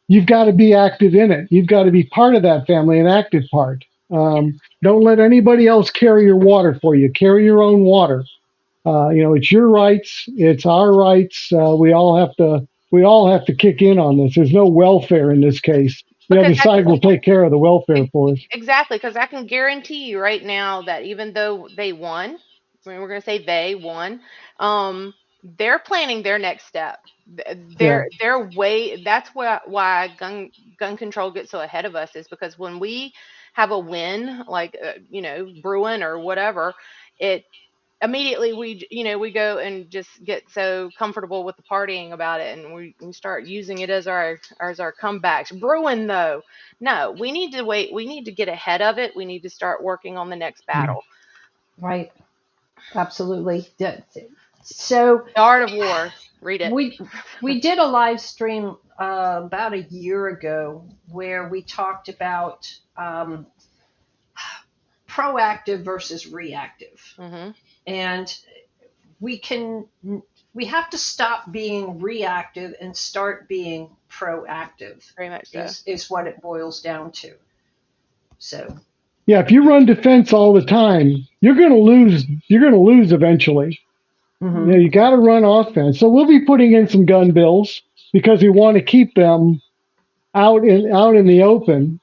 Speaker 3: you've got to be active in it. You've got to be part of that family, an active part. Don't let anybody else carry your water for you. Carry your own water. It's your rights. It's our rights. We all have to kick in on this. There's no welfare in this case. The
Speaker 4: Because
Speaker 3: other side will take care of the welfare for us.
Speaker 4: exactly, because I can guarantee you right now that even though they won, we're going to say they won, they're planning their next step.
Speaker 3: Yeah.
Speaker 4: They're way. That's why gun control gets so ahead of us, is because when we have a win, like Bruin or whatever, it immediately we go and just get so comfortable with the partying about it, and we start using it as our comebacks. Bruin, though, no, we need to wait. We need to get ahead of it. We need to start working on the next battle.
Speaker 2: Right. Absolutely. So
Speaker 4: The Art of War. Read it.
Speaker 2: we we did a live stream about a year ago where we talked about proactive versus reactive,
Speaker 4: Hmm.
Speaker 2: and we can we have to stop being reactive and start being proactive.
Speaker 4: Very much so.
Speaker 2: Is what it boils down to. So.
Speaker 3: Yeah, if you run defense all the time, you're going to lose. You're going to lose eventually.
Speaker 2: Hmm.
Speaker 3: You got to run offense. So we'll be putting in some gun bills because we want to keep them out in the open,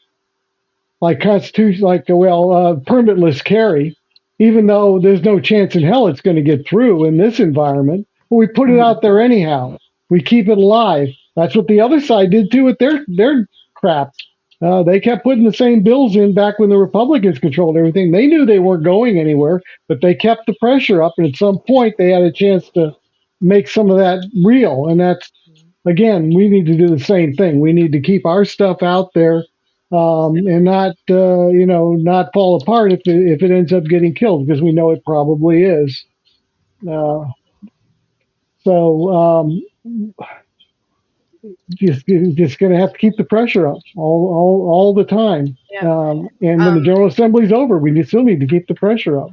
Speaker 3: like constitution, permitless carry. Even though there's no chance in hell it's going to get through in this environment, but we put it
Speaker 2: Hmm.
Speaker 3: out there anyhow. We keep it alive. That's what the other side did too with their crap. They kept putting the same bills in back when the Republicans controlled everything. They knew they weren't going anywhere, but they kept the pressure up, and at some point they had a chance to make some of that real. And that's, again, we need to do the same thing. We need to keep our stuff out there, and not fall apart if it ends up getting killed, because we know it probably is. Uh, so just going to have to keep the pressure up all the time.
Speaker 4: Yeah.
Speaker 3: And when the
Speaker 4: Um,
Speaker 3: General Assembly's over, we still need to keep the pressure up.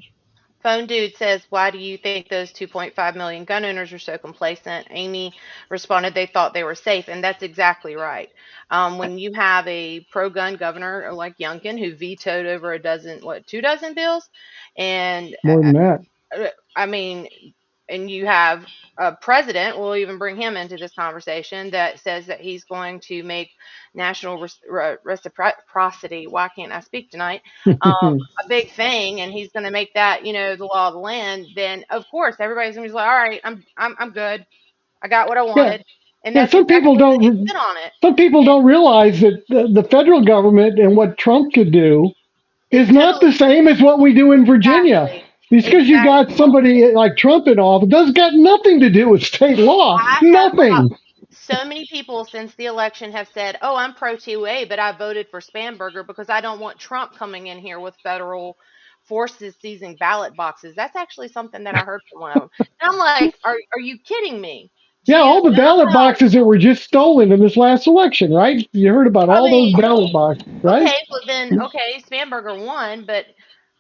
Speaker 4: Phone Dude says, why do you think those 2.5 million gun owners are so complacent? Amy responded, they thought they were safe. And that's exactly right. When you have a pro gun governor like Youngkin, who vetoed over 2 dozen bills, and
Speaker 3: More than that.
Speaker 4: I mean, and you have a president, we'll even bring him into this conversation, that says that he's going to make national reciprocity, why can't I speak tonight, a big thing, and he's going to make that, the law of the land. Then of course everybody's going to be like, all right, I'm good, I got what I
Speaker 3: Yeah,
Speaker 4: wanted. And
Speaker 3: yeah.
Speaker 4: that's exactly what they sit on it.
Speaker 3: Some people don't realize that the federal government and what Trump could do
Speaker 4: It's
Speaker 3: is not the
Speaker 4: totally
Speaker 3: same as what we do in Virginia.
Speaker 4: exactly
Speaker 3: Just because you
Speaker 4: exactly.
Speaker 3: got somebody like Trump in office does got nothing to do with state law.
Speaker 4: I have
Speaker 3: Nothing.
Speaker 4: so many people since the election have said, "Oh, I'm pro 2A, but I voted for Spanberger because I don't want Trump coming in here with federal forces seizing ballot boxes." That's actually something that I heard from one of them. And I'm like, "Are you kidding me? Do
Speaker 3: Yeah,
Speaker 4: you
Speaker 3: all the
Speaker 4: know
Speaker 3: ballot
Speaker 4: how?"
Speaker 3: boxes that were just stolen in this last election, right? You heard about
Speaker 4: I
Speaker 3: all those
Speaker 4: mean,
Speaker 3: ballot boxes, right?
Speaker 4: okay, well then, okay, Spanberger won, but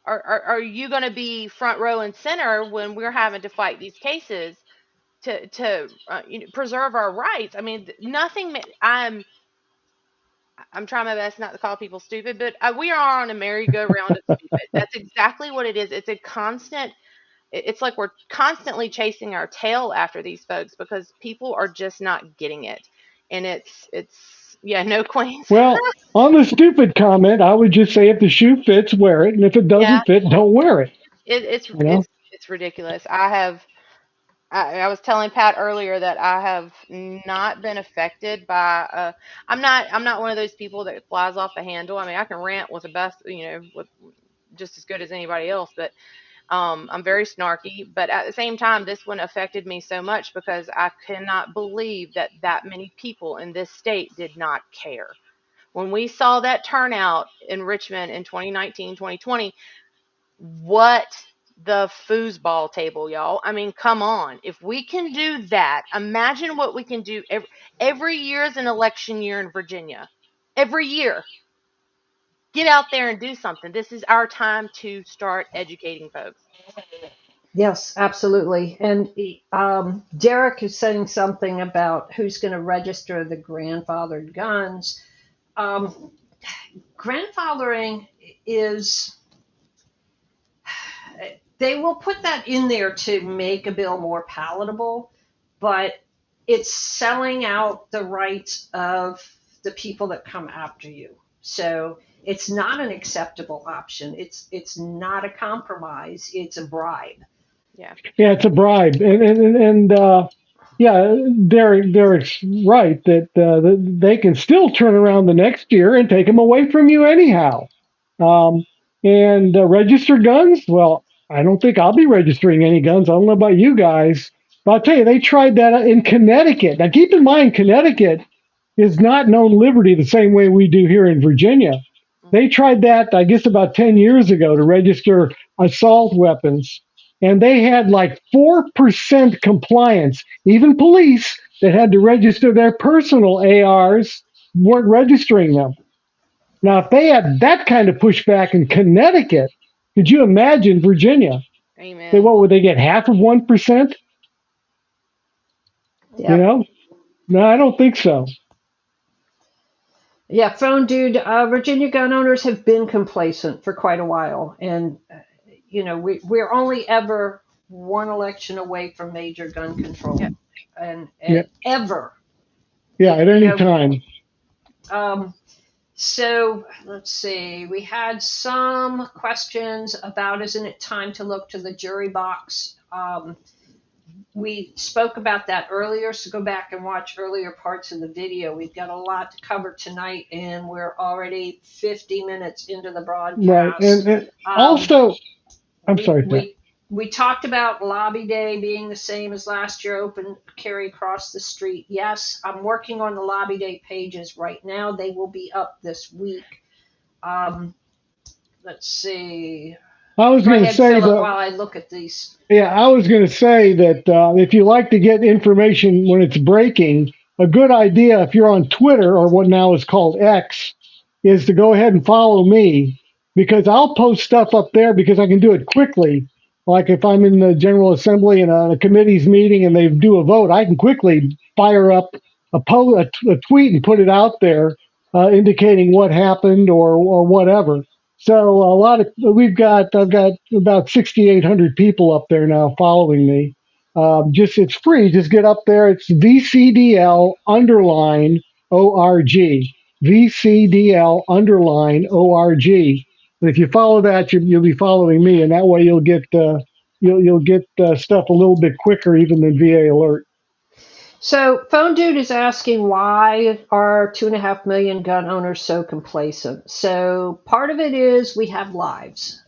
Speaker 4: are you going to be front row and center when we're having to fight these cases to preserve our rights? I mean, nothing. I'm trying my best not to call people stupid, but we are on a merry-go-round of stupid. That's exactly what it is. It's a constant. It's like we're constantly chasing our tail after these folks because people are just not getting it, and it's yeah, no queens.
Speaker 3: Well, on the stupid comment, I would just say if the shoe fits, wear it, and if it
Speaker 4: Yeah,
Speaker 3: doesn't fit, don't wear it.
Speaker 4: it, it's
Speaker 3: You know?
Speaker 4: it's it's ridiculous. I was telling Pat earlier that I have not been affected by. I'm not one of those people that flies off the handle. I mean, I can rant with the best, with just as good as anybody else, but I'm very snarky. But at the same time, this one affected me so much because I cannot believe that that many people in this state did not care. When we saw that turnout in Richmond in 2019, 2020, what the foosball table, y'all. I mean, come on. If we can do that, imagine what we can do. Every year is an election year in Virginia. Every year. Get out there and do something. This is our time to start educating folks.
Speaker 2: Yes, absolutely. And Derek is saying something about who's going to register the grandfathered guns. Um, Grandfathering is, they will put that in there to make a bill more palatable, but it's selling out the rights of the people that come after you. So it's not an acceptable option. It's not a compromise. It's a bribe.
Speaker 4: Yeah.
Speaker 3: Yeah, it's a bribe, and yeah, Derek's right that they can still turn around the next year and take them away from you anyhow. Um, and register guns. Well, I don't think I'll be registering any guns. I don't know about you guys, but I'll tell you, they tried that in Connecticut. Now, keep in mind, Connecticut is not known liberty the same way we do here in Virginia. They tried that, I guess, about 10 years ago to register assault weapons. And they had like 4% compliance. Even police that had to register their personal ARs weren't registering them. Now, if they had that kind of pushback in Connecticut, could you imagine Virginia?
Speaker 4: Amen.
Speaker 3: What would they get? Half of 1%?
Speaker 2: Yeah.
Speaker 3: You know? No, I don't think so.
Speaker 2: Yeah, phone dude. Virginia gun owners have been complacent for quite a while, and we're only ever one election away from major gun control,
Speaker 4: Yep.
Speaker 2: and
Speaker 3: Yeah.
Speaker 2: ever.
Speaker 3: Yeah, at any
Speaker 2: You know,
Speaker 3: time.
Speaker 2: So let's see. We had some questions about, isn't it time to look to the jury box? We spoke about that earlier, so go back and watch earlier parts of the video. We've got a lot to cover tonight, and we're already 50 minutes into the broadcast.
Speaker 3: Right. And also, I'm sorry.
Speaker 2: We talked about Lobby Day being the same as last year, open carry across the street. Yes, I'm working on the Lobby Day pages right now. They will be up this week. Let's see.
Speaker 3: I was
Speaker 2: Go
Speaker 3: going to
Speaker 2: ahead,
Speaker 3: say
Speaker 2: Philip,
Speaker 3: that.
Speaker 2: while I look at these.
Speaker 3: Yeah, I was going to say that if you like to get information when it's breaking, a good idea if you're on Twitter or what now is called X is to go ahead and follow me because I'll post stuff up there because I can do it quickly. Like if I'm in the General Assembly and a committee's meeting and they do a vote, I can quickly fire up a tweet and put it out there indicating what happened or whatever. So I've got about 6,800 people up there now following me. Just it's free. Just get up there. It's VCDL underline org. VCDL underline org. And if you follow that, you'll be following me, and that way you'll get stuff a little bit quicker even than VA Alert.
Speaker 2: So, Phone Dude is asking why are 2.5 million gun owners so complacent? So, part of it is we have lives.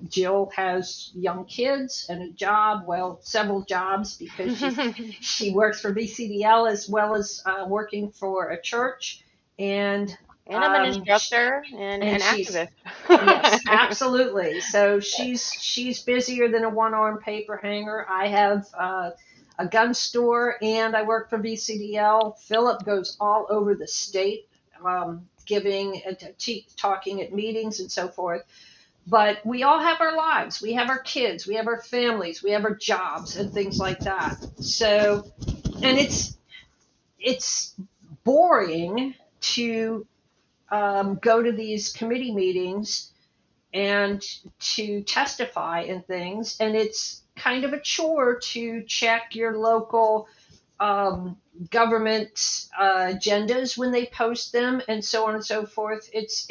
Speaker 2: Jill has young kids and a job, well, several jobs because she works for VCDL as well as working for a church, and
Speaker 4: And I'm an
Speaker 2: sh-
Speaker 4: instructor and an
Speaker 2: she's
Speaker 4: activist.
Speaker 2: yes, absolutely. So she's busier than a one-armed paper hanger. I have a gun store and I work for VCDL. Philip goes all over the state, giving, talking at meetings and so forth. But we all have our lives. We have our kids. We have our families. We have our jobs and things like that. So, and it's boring to go to these committee meetings and to testify and things. And it's kind of a chore to check your local government agendas when they post them and so on and so forth. It's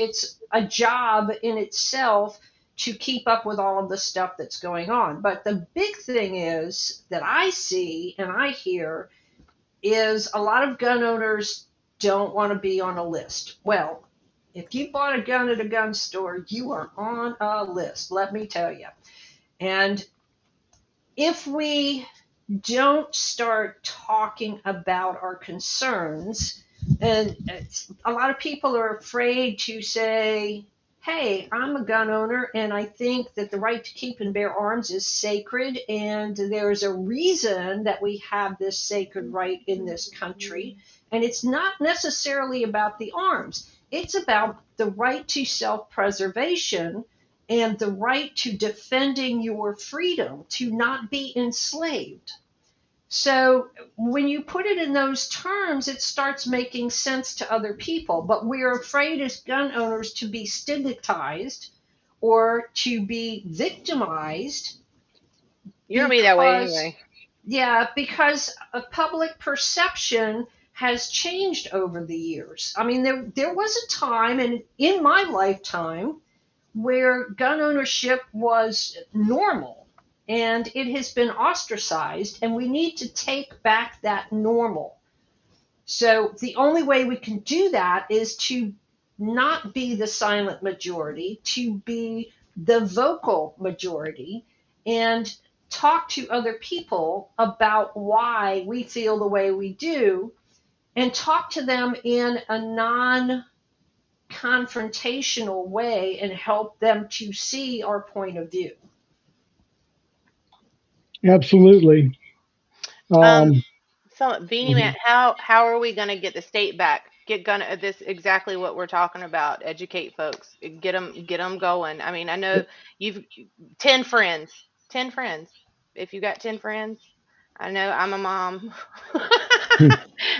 Speaker 2: a job in itself to keep up with all of the stuff that's going on. But the big thing is that I see and I hear is a lot of gun owners don't want to be on a list. Well, if you bought a gun at a gun store, you are on a list, let me tell you. And if we don't start talking about our concerns, and a lot of people are afraid to say, hey, I'm a gun owner and I think that the right to keep and bear arms is sacred, and there's a reason that we have this sacred right in this country. And it's not necessarily about the arms. It's about the right to self-preservation and the right to defending your freedom, to not be enslaved. So when you put it in those terms, it starts making sense to other people. But we're afraid as gun owners to be stigmatized or to be victimized.
Speaker 4: You're gonna be that way anyway.
Speaker 2: Yeah, because a public perception has changed over the years. I mean, there was a time, and in my lifetime, where gun ownership was normal, and it has been ostracized, and we need to take back that normal. So the only way we can do that is to not be the silent majority, to be the vocal majority, and talk to other people about why we feel the way we do, and talk to them in a non-confrontational way and help them to see our point of view.
Speaker 3: Absolutely.
Speaker 4: Um,
Speaker 3: Um,
Speaker 4: so Beanie Man, how are we gonna get the state back? Get gun this exactly what we're talking about. Educate folks. Get them going. I mean, I know you've 10 friends. 10 friends. If you got 10 friends, I know I'm a mom.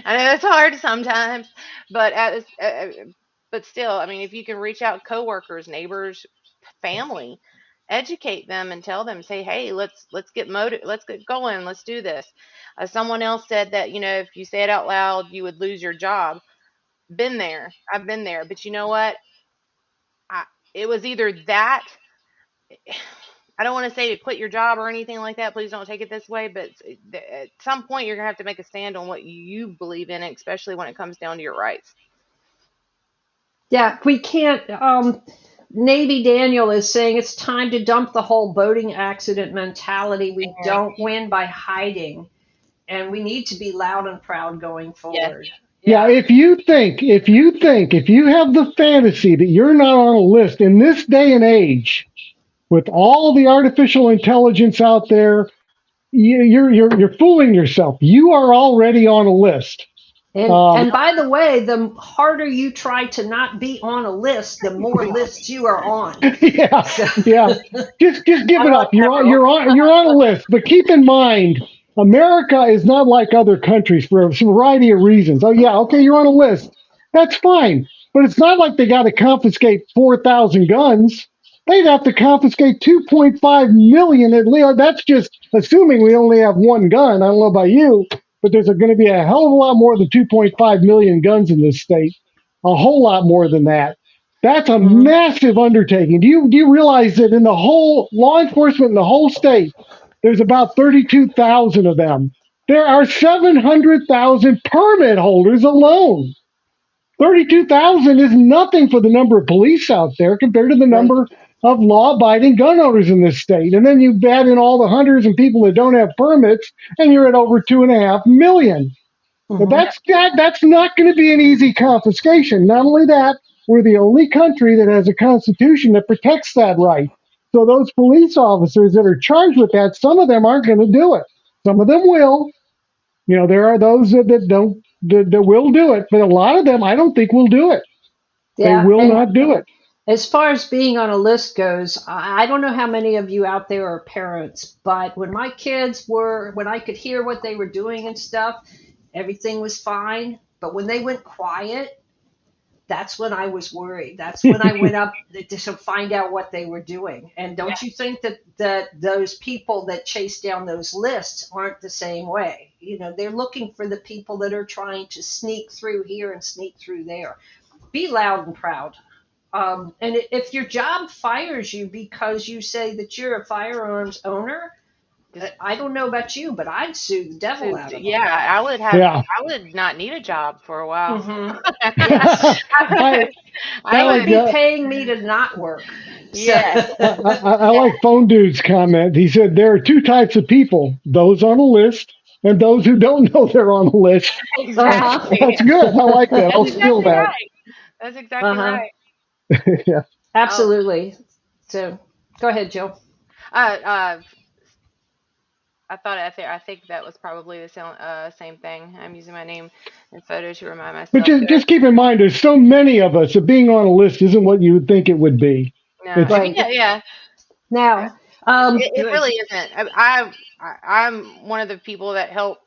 Speaker 4: I know it's hard sometimes, but but still, I mean, if you can reach out coworkers, neighbors, family, educate them and tell them, say, hey, let's get going, let's do this. Someone else said that if you say it out loud, you would lose your job. Been there, I've been there, but you know what? I, it was either that. I don't want to say to quit your job or anything like that. Please don't take it this way. But at some point, you're going to have to make a stand on what you believe in, especially when it comes down to your rights.
Speaker 2: Yeah, we can't. Navy Daniel is saying it's time to dump the whole boating accident mentality. We don't win by hiding, and we need to be loud and proud going
Speaker 4: Yes.
Speaker 2: forward.
Speaker 3: yeah, if you have the fantasy that you're not on a list in this day and age, with all the artificial intelligence out there, you're fooling yourself. You are already on a list.
Speaker 2: And by the way, the harder you try to not be on a list, the more lists you are on.
Speaker 3: Yeah, yeah. Just give it up. You're on a list, but keep in mind, America is not like other countries for a variety of reasons. Oh yeah, okay, you're on a list. That's fine, but it's not like they got to confiscate 4,000 guns. they'd have to confiscate 2.5 million at least. That's just assuming we only have one gun. I don't know about you, but there's going to be a hell of a lot more than 2.5 million guns in this state. A whole lot more than that. That's a
Speaker 2: Mhm.
Speaker 3: massive undertaking. Do you realize that in the whole law enforcement in the whole state, there's about 32,000 of them. There are 700,000 permit holders alone. 32,000 is nothing for the number of police out there compared to the
Speaker 2: Right.
Speaker 3: number of law abiding gun owners in this state. And then you add in all the hunters and people that don't have permits, and you're at over 2.5 million. But
Speaker 2: Mhm.
Speaker 3: that's not going to be an easy confiscation. Not only that, we're the only country that has a constitution that protects that right. So those police officers that are charged with that, some of them aren't going to do it. Some of them will. There are those that don't that will do it, but a lot of them I don't think will do it. They
Speaker 2: Yeah.
Speaker 3: will
Speaker 2: And
Speaker 3: not do it.
Speaker 2: as far as being on a list goes, I don't know how many of you out there are parents, but when my kids were, when I could hear what they were doing and stuff, everything was fine. But when they went quiet, that's when I was worried. That's when I went up to find out what they were doing. And don't you think that those people that chase down those lists aren't the same way? They're looking for the people that are trying to sneak through here and sneak through there. Be loud and proud. And if your job fires you because you say that you're a firearms owner,
Speaker 4: Just
Speaker 2: I don't know about you, but I'd sue the devil out of
Speaker 4: yeah,
Speaker 2: them.
Speaker 3: Yeah.
Speaker 4: I would not need a job for a while.
Speaker 2: Hmm. Yes.
Speaker 4: I
Speaker 3: I
Speaker 4: would,
Speaker 3: I
Speaker 2: They
Speaker 4: I
Speaker 2: would
Speaker 3: like
Speaker 4: would,
Speaker 2: be
Speaker 3: that.
Speaker 2: paying me to not work. So,
Speaker 4: yes,
Speaker 3: I
Speaker 4: yeah,
Speaker 3: like Phone Dude's comment. He said there are two types of people: those on a list and those who don't know they're on a list.
Speaker 4: exactly.
Speaker 3: That's good. I like that. I'll
Speaker 4: That's
Speaker 3: steal
Speaker 4: exactly
Speaker 3: that.
Speaker 4: right. That's exactly
Speaker 2: uh-huh.
Speaker 4: right.
Speaker 3: Yeah.
Speaker 4: Oh,
Speaker 2: Absolutely. So, go ahead, Jill.
Speaker 4: uh, uh, I think that was probably the same thing. I'm using my name and photo to remind
Speaker 3: But
Speaker 4: myself
Speaker 3: just
Speaker 4: that.
Speaker 3: keep in mind, there's so many of us that being on a list isn't what you would think it would be.
Speaker 4: No,
Speaker 3: It's
Speaker 2: Right.
Speaker 4: yeah, yeah.
Speaker 2: Now,
Speaker 4: It really isn't. I'm one of the people that helped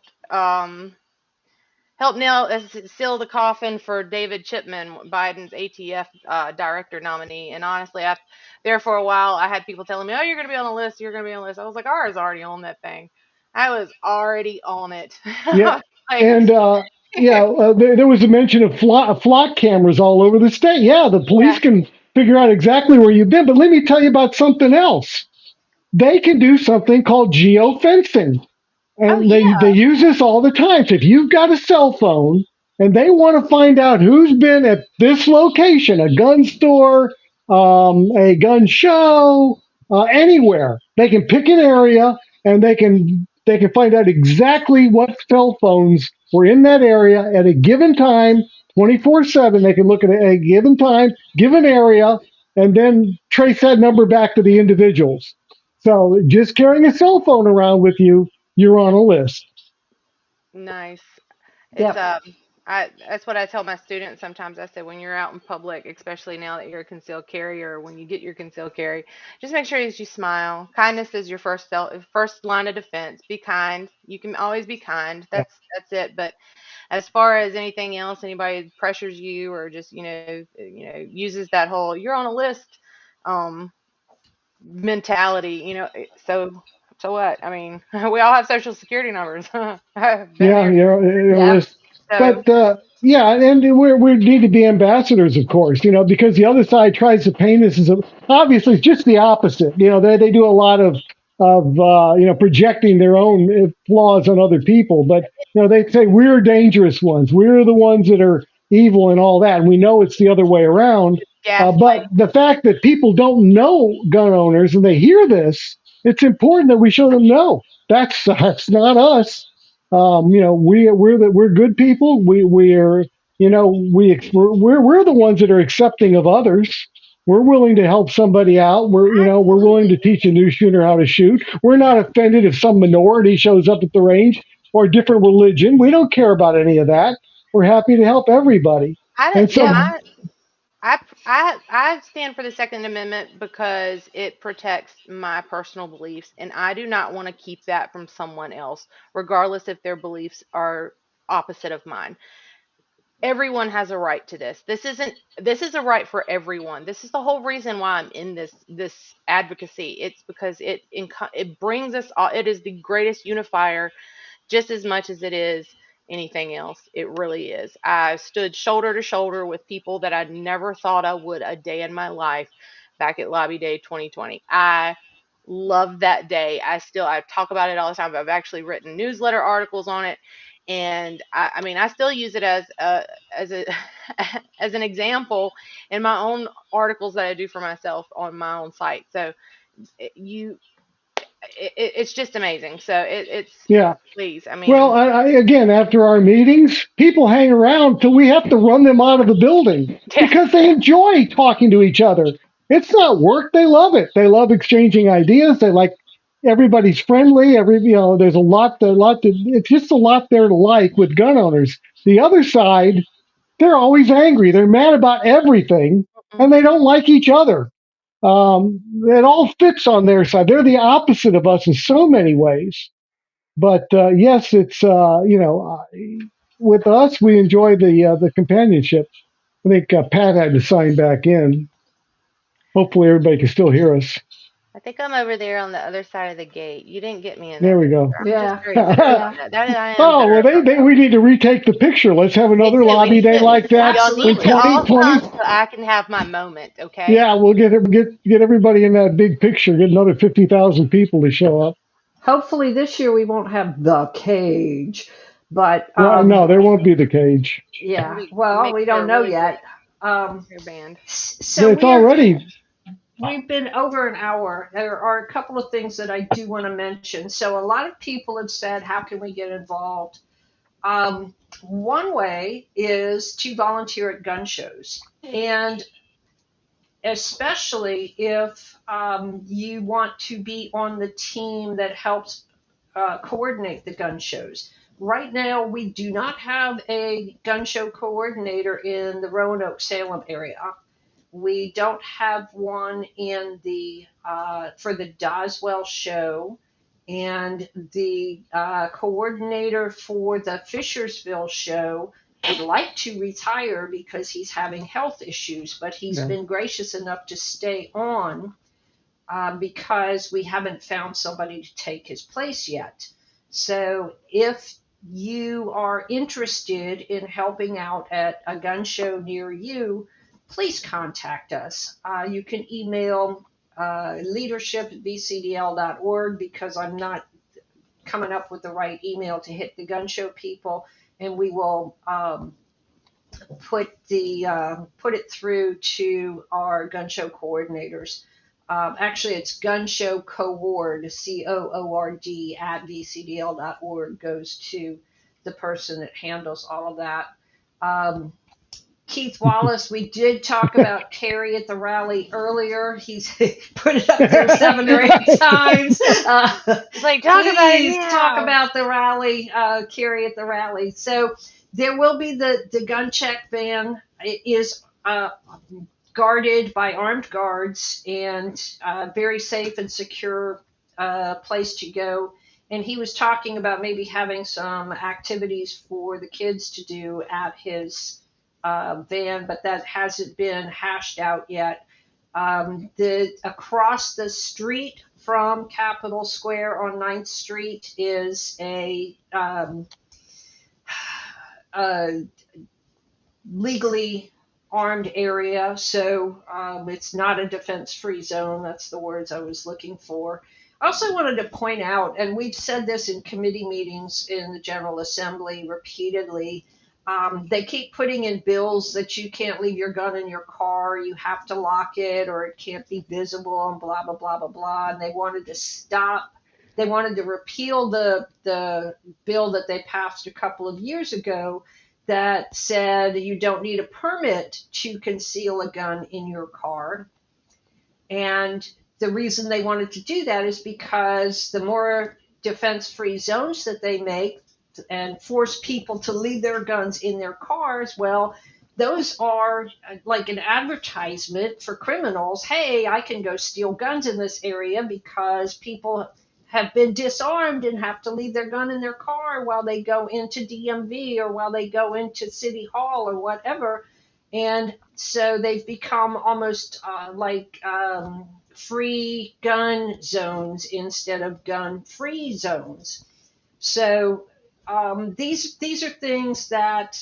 Speaker 4: seal the coffin for David Chipman, Biden's ATF director nominee. And honestly, there for a while, I had people telling me, "Oh, you're going to be on the list. You're going to be on the list." I was like, "I was already on that thing. I was already on it."
Speaker 3: Yeah,
Speaker 4: Like,
Speaker 3: and there was a mention of flock cameras all over the state. Yeah, the
Speaker 4: yeah.
Speaker 3: police can figure out exactly where you've been. But let me tell you about something else. They can do something called geofencing,
Speaker 4: Oh
Speaker 3: and they
Speaker 4: yeah.
Speaker 3: use this all the time. So if you've got a cell phone and they want to find out who's been at this location, a gun store, a gun show, anywhere, they can pick an area and they can find out exactly what cell phones were in that area at a given time, 24/7. They can look at a given time, given area, and then trace that number back to the individuals. So just carrying a cell phone around with you, you're on a list.
Speaker 4: Nice. It's
Speaker 2: yep.
Speaker 4: I that's what I tell my students sometimes. I say when you're out in public, especially now that you're a concealed carrier, when you get your concealed carry, just make sure that you smile. Kindness is your first line of defense. Be kind. You can always be kind.
Speaker 3: Yeah.
Speaker 4: That's it. But as far as anything else, anybody pressures you or just uses that whole "you're on a list" um mentality, so what? I mean, we all have social security numbers. I've been
Speaker 3: Yeah,
Speaker 4: there.
Speaker 3: you're a
Speaker 2: Yep.
Speaker 3: list.
Speaker 4: So
Speaker 3: But yeah, and we need to be ambassadors, of course, because the other side tries to paint this as obviously it's just the opposite. They do a lot of projecting their own flaws on other people, but they say we're dangerous ones, we're the ones that are evil and all that, and we know it's the other way around. But
Speaker 4: gaslight.
Speaker 3: the fact that people don't know gun owners and they hear this, it's important that we show them no, that's not us. We're good people. We're we're the ones that are accepting of others. We're willing to help somebody out. We're willing to
Speaker 4: Absolutely.
Speaker 3: teach a new shooter how to shoot. We're not offended if some minority shows up at the range or a different religion. We don't care about any of that. We're happy to help everybody.
Speaker 4: I
Speaker 3: And
Speaker 4: don't- yeah,
Speaker 3: so
Speaker 2: Yeah.
Speaker 4: I stand for the Second Amendment because it protects my personal beliefs, and I do not want to keep that from someone else, regardless if their beliefs are opposite of mine. everyone has a right to this. This is a right for everyone. This is the whole reason why I'm in this advocacy. It's because it brings us all. It is the greatest unifier, just as much as it is anything else. It really is. I stood shoulder to shoulder with people that I never thought I would a day in my life back at Lobby Day 2020. I love that day. I talk about it all the time. I've actually written newsletter articles on it. And I mean, I still use it as a as an example in my own articles that I do for myself on my own site. So it, you, it's just amazing. So it's
Speaker 3: Yeah.
Speaker 4: please. I
Speaker 3: Well,
Speaker 4: mean,
Speaker 3: again, after our meetings, people hang around till we have to run them out of the building
Speaker 4: yeah.
Speaker 3: because they enjoy talking to each other. It's not work; they love it. They love exchanging ideas. They like everybody's friendly. There's it's just a lot there to like with gun owners. The other side, they're always angry. They're mad about everything,
Speaker 4: Mm,
Speaker 3: and they don't like each other. It all fits on their side. They're the opposite of us in so many ways. But yes, it's with us we enjoy the companionship. I think Pat had to sign back in. Hopefully, everybody can still hear us.
Speaker 4: I think I'm over there on the other side of the gate. You didn't get me in that
Speaker 3: There we
Speaker 4: picture.
Speaker 3: go.
Speaker 4: I'm just
Speaker 2: Yeah,
Speaker 4: very bitter about
Speaker 2: yeah.
Speaker 4: that. That I am
Speaker 3: Oh
Speaker 4: bitter
Speaker 3: well,
Speaker 4: about that.
Speaker 3: we need to retake the picture. Let's have
Speaker 4: Me
Speaker 3: another
Speaker 4: too.
Speaker 3: lobby day like that
Speaker 4: Y'all
Speaker 3: in
Speaker 4: need to
Speaker 2: Absolutely.
Speaker 4: all come
Speaker 3: 2020.
Speaker 4: so I can have my moment, okay?
Speaker 3: Yeah, we'll get everybody in that big picture. Get another 50,000 people to show up.
Speaker 2: Hopefully this year we won't have the cage, but
Speaker 3: Well, no, there won't be the cage.
Speaker 2: yeah.
Speaker 4: We
Speaker 2: Well,
Speaker 4: make
Speaker 2: we
Speaker 4: sure
Speaker 2: don't
Speaker 4: a
Speaker 2: know
Speaker 4: really
Speaker 2: yet.
Speaker 4: great
Speaker 2: Um,
Speaker 4: band.
Speaker 2: so
Speaker 3: It's
Speaker 2: we're
Speaker 3: already
Speaker 2: we've been over an hour. There are a couple of things that I do want to mention. So a lot of people have said, "How can we get involved?" One way is to volunteer at gun shows, and especially if you want to be on the team that helps coordinate the gun shows. Right now, we do not have a gun show coordinator in the Roanoke Salem area. We don't have one in the for the Doswell show, and the coordinator for the Fishersville show would like to retire because he's having health issues, but he's
Speaker 3: yeah.
Speaker 2: been gracious enough to stay on because we haven't found somebody to take his place yet. So if you are interested in helping out at a gun show near you, please contact us. You can email leadership at bcdl.org because I'm not coming up with the right email to hit the gun show people, and we will put it through to our gun show coordinators. Actually, it's gun show coord, COORD at vcdl.org goes to the person that handles all of that. Keith Wallace, we did talk about Kerry at the rally earlier. He's put it up there 7 or 8 times.
Speaker 4: It's like talk about it
Speaker 2: Please
Speaker 4: now.
Speaker 2: talk about the rally, Kerry at the rally. So there will be the gun check van. It is guarded by armed guards and very safe and secure place to go. And he was talking about maybe having some activities for the kids to do at his van, but that hasn't been hashed out yet. Across the street from Capitol Square on 9th Street is a legally armed area, so it's not a defense-free zone. That's the words I was looking for. I also wanted to point out, and we've said this in committee meetings in the General Assembly repeatedly, they keep putting in bills that you can't leave your gun in your car, you have to lock it, or it can't be visible, and blah, blah, blah, blah, blah. And they wanted to repeal the bill that they passed a couple of years ago that said you don't need a permit to conceal a gun in your car. And the reason they wanted to do that is because the more defense-free zones that they make and force people to leave their guns in their cars, well, those are like an advertisement for criminals. Hey, I can go steal guns in this area because people have been disarmed and have to leave their gun in their car while they go into DMV or while they go into City Hall or whatever. And so they've become almost free gun zones instead of gun free zones. So these are things that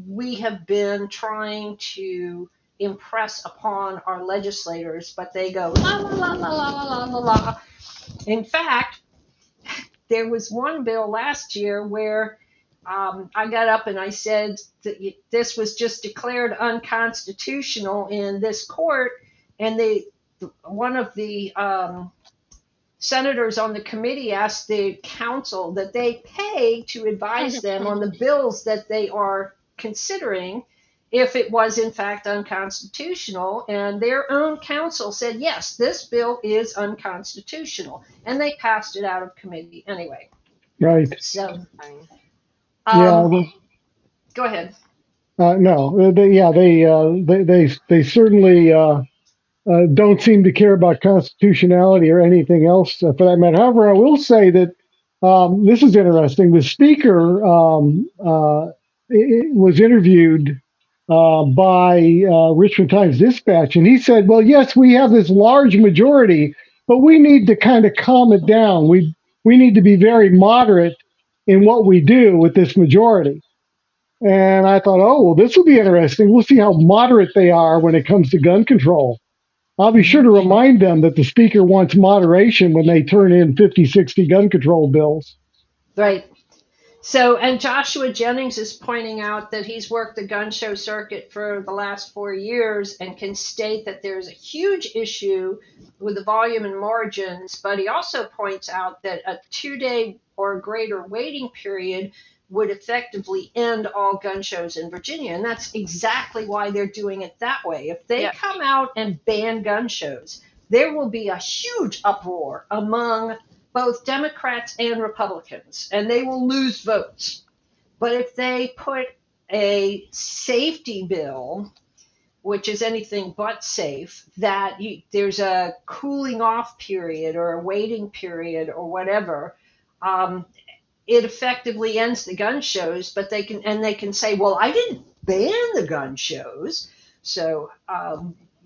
Speaker 2: we have been trying to impress upon our legislators, but they go la la la la la la la la. In fact, there was one bill last year where I got up and I said that this was just declared unconstitutional in this court, and one of the senators on the committee asked the council that they pay to advise them on the bills that they are considering if it was in fact unconstitutional, and their own counsel said yes, this bill is unconstitutional, and they passed it out of committee anyway.
Speaker 3: Right.
Speaker 2: So
Speaker 3: Yeah.
Speaker 2: go ahead.
Speaker 3: No. They certainly don't seem to care about constitutionality or anything else for that matter. However, I will say that this is interesting. The speaker was interviewed by Richmond Times Dispatch, and he said, "Well, yes, we have this large majority, but we need to kind of calm it down. We need to be very moderate in what we do with this majority." And I thought, oh, well, this will be interesting. We'll see how moderate they are when it comes to gun control. I'll be sure to remind them that the speaker wants moderation when they turn in 50, 60 gun control bills.
Speaker 2: Right. So, and Joshua Jennings is pointing out that he's worked the gun show circuit for the last 4 years and can state that there's a huge issue with the volume and margins, but he also points out that a 2-day or greater waiting period would effectively end all gun shows in Virginia. And that's exactly why they're doing it that way. If they come out and ban gun shows, there will be a huge uproar among both Democrats and Republicans, and they will lose votes. But if they put a safety bill, which is anything but safe, that there's a cooling off period or a waiting period or whatever, it effectively ends the gun shows. But they can say, well, I didn't ban the gun shows. So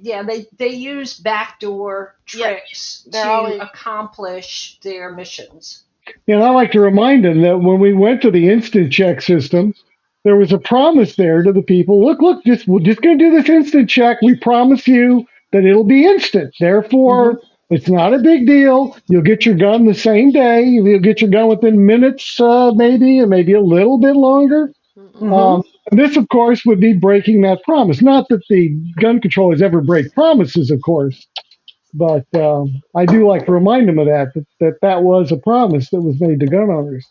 Speaker 2: they use backdoor tricks to accomplish their missions.
Speaker 3: And I like to remind them that when we went to the instant check system, there was a promise there to the people. Look, we're just going to do this instant check. We promise you that it'll be instant. Therefore, it's not a big deal. You'll get your gun the same day. You'll get your gun within minutes, maybe a little bit longer. And this, of course, would be breaking that promise. Not that the gun controllers ever break promises, of course, but I do like to remind them of that was a promise that was made to gun owners.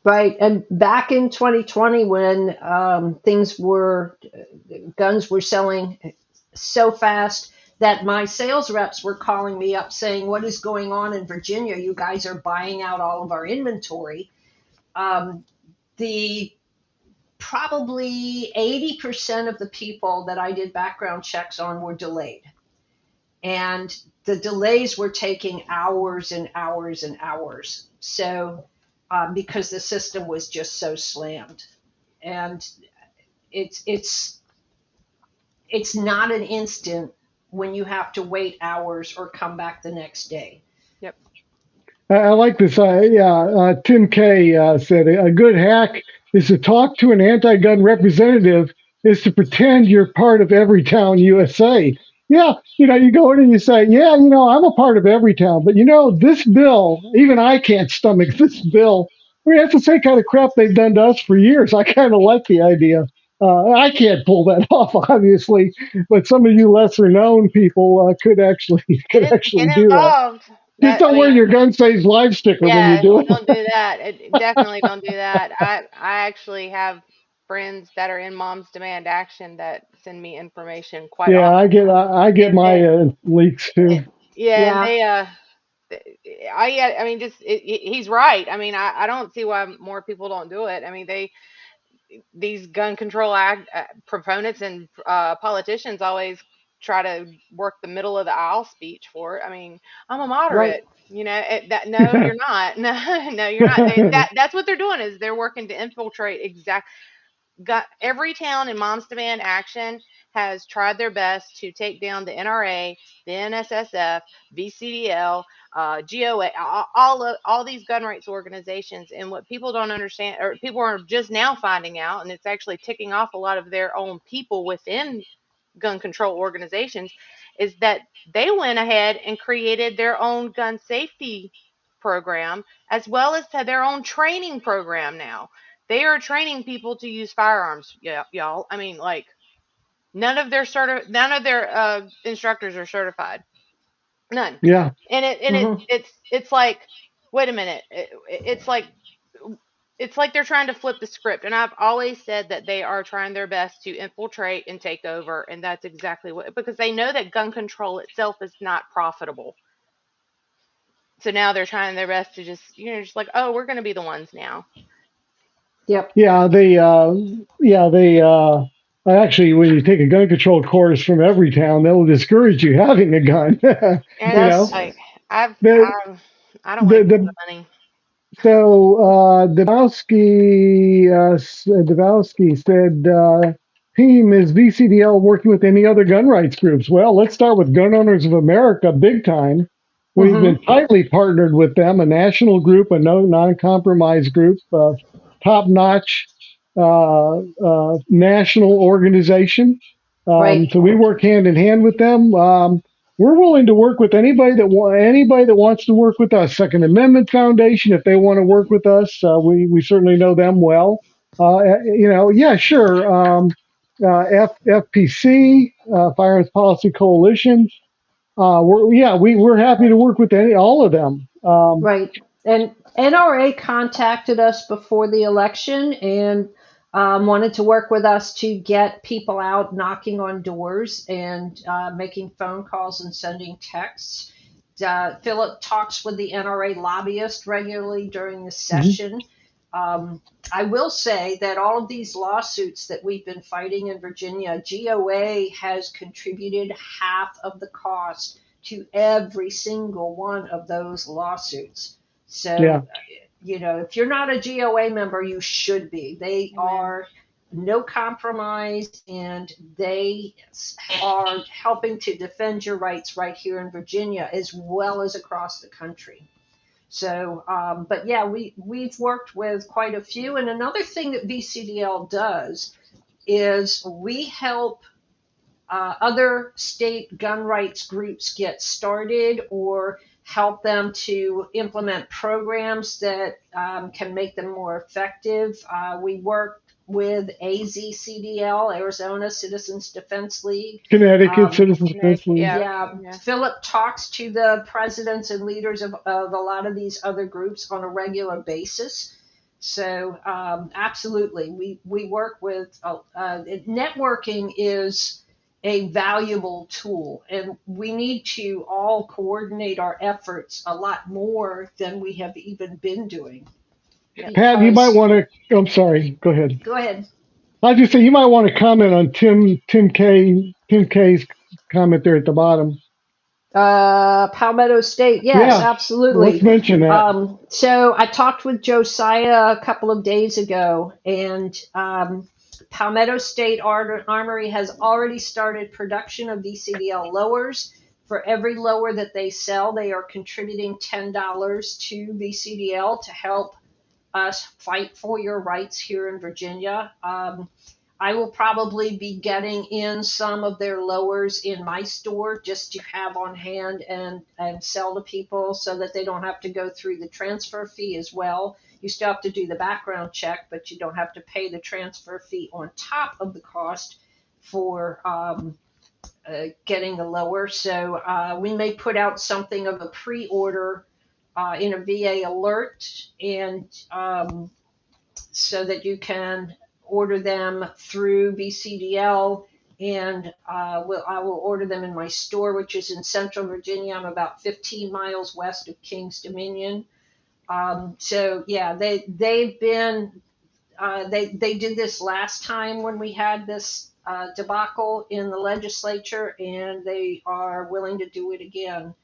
Speaker 2: Right, and back in 2020, when guns were selling so fast that my sales reps were calling me up saying, "What is going on in Virginia? You guys are buying out all of our inventory." The probably 80% of the people that I did background checks on were delayed. And the delays were taking hours and hours and hours. So, because the system was just so slammed. And it's not an instant when you have to wait hours or come back the next day.
Speaker 4: Yep.
Speaker 3: I like this. Tim Kay said a good hack is to talk to an anti-gun representative is to pretend you're part of Everytown, USA. Yeah, you go in and you say, yeah, I'm a part of Everytown, but this bill, even I can't stomach this bill. I mean, that's the same kind of crap they've done to us for years. I kind of like the idea. I can't pull that off, obviously, but some of you lesser known people could actually
Speaker 4: Get
Speaker 3: do
Speaker 4: involved.
Speaker 3: Just don't wear your gun saves live sticker when you do it.
Speaker 4: Don't do that. Definitely don't do that. I actually have friends that are in Moms Demand Action that send me information quite often.
Speaker 3: I get my leaks too.
Speaker 4: Yeah. I mean, he's right. I mean, I don't see why more people don't do it. I mean, these gun control act proponents and politicians always try to work the middle of the aisle speech for it. I mean, I'm a
Speaker 2: Right.
Speaker 4: moderate. No, you're not. No, you're not. That's what they're doing is they're working to infiltrate got every town in Moms Demand Action has tried their best to take down the NRA, the NSSF, VCDL, GOA, all these gun rights organizations. And what people don't understand, or people are just now finding out, and it's actually ticking off a lot of their own people within gun control organizations, is that they went ahead and created their own gun safety program as well as to their own training program now. They are training people to use firearms, y'all. I mean, like none of their instructors are certified. None.
Speaker 3: Yeah.
Speaker 4: And
Speaker 2: Hmm.
Speaker 4: it's like, wait a minute. It's like they're trying to flip the script. And I've always said that they are trying their best to infiltrate and take over. And that's exactly what, because they know that gun control itself is not profitable. So now they're trying their best to just like, oh, we're going to be the ones now.
Speaker 2: Yep.
Speaker 3: Yeah, actually, when you take a gun control course from every town, they'll discourage you having a gun.
Speaker 4: And
Speaker 3: you
Speaker 4: it's
Speaker 3: know,
Speaker 2: Yes.
Speaker 4: like,
Speaker 3: the
Speaker 4: I don't
Speaker 3: the
Speaker 4: waste the
Speaker 3: the
Speaker 4: money.
Speaker 3: so Dubowski said, "Team, is VCDL working with any other gun rights groups?" Well, let's start with Gun Owners of America, big time. We've
Speaker 2: Hmm.
Speaker 3: been tightly partnered with them, a national group, a no non-compromise group, top-notch national organization.
Speaker 2: Right.
Speaker 3: So we work hand in hand with them. We're willing to work with anybody that wants to work with us. Second Amendment Foundation, if they want to work with us, we certainly know them well. Yeah, sure. FPC, Firearms Policy Coalition. We're happy to work with all of them.
Speaker 2: Right. And NRA contacted us before the election and wanted to work with us to get people out knocking on doors and making phone calls and sending texts. Philip talks with the NRA lobbyist regularly during the
Speaker 3: Mhm.
Speaker 2: session. I will say that all of these lawsuits that we've been fighting in Virginia, GOA has contributed half of the cost to every single one of those lawsuits.
Speaker 3: Yeah,
Speaker 2: So, if you're not a GOA member, you should be. They
Speaker 4: Amen.
Speaker 2: are no compromise and they are helping to defend your rights right here in Virginia as well as across the country. So, but yeah, we've worked with quite a few. And another thing that VCDL does is we help other state gun rights groups get started or help them to implement programs that can make them more effective. We work with AZCDL, Arizona Citizens Defense League.
Speaker 3: Connecticut
Speaker 2: Um,
Speaker 3: Citizens Defense
Speaker 4: Connecticut,
Speaker 3: League.
Speaker 4: yeah,
Speaker 2: yeah,
Speaker 4: yeah.
Speaker 2: Philip talks to the presidents and leaders of a lot of these other groups on a regular basis. So absolutely, we work with networking is a valuable tool, and we need to all coordinate our efforts a lot more than we have even been doing.
Speaker 4: Yep.
Speaker 3: Pat, you might
Speaker 2: Because
Speaker 3: want to. I'm sorry. Go ahead.
Speaker 2: go ahead.
Speaker 3: I just say you might want to comment on Tim K's comment there at the bottom.
Speaker 2: Palmetto State, yes,
Speaker 3: Yeah, let's
Speaker 2: absolutely.
Speaker 3: mention that.
Speaker 2: So I talked with Josiah a couple of days ago, and Palmetto State Armory has already started production of VCDL lowers. For every lower that they sell, they are contributing $10 to VCDL to help us fight for your rights here in Virginia. I will probably be getting in some of their lowers in my store just to have on hand and sell to people so that they don't have to go through the transfer fee as well. You still have to do the background check, but you don't have to pay the transfer fee on top of the cost for getting the lower. So we may put out something of a pre-order in a VA alert and so that you can order them through VCDL, and I will order them in my store, which is in Central Virginia. I'm about 15 miles west of Kings Dominion. So yeah, they've been they did this last time when we had this debacle in the legislature, and they are willing to do it again.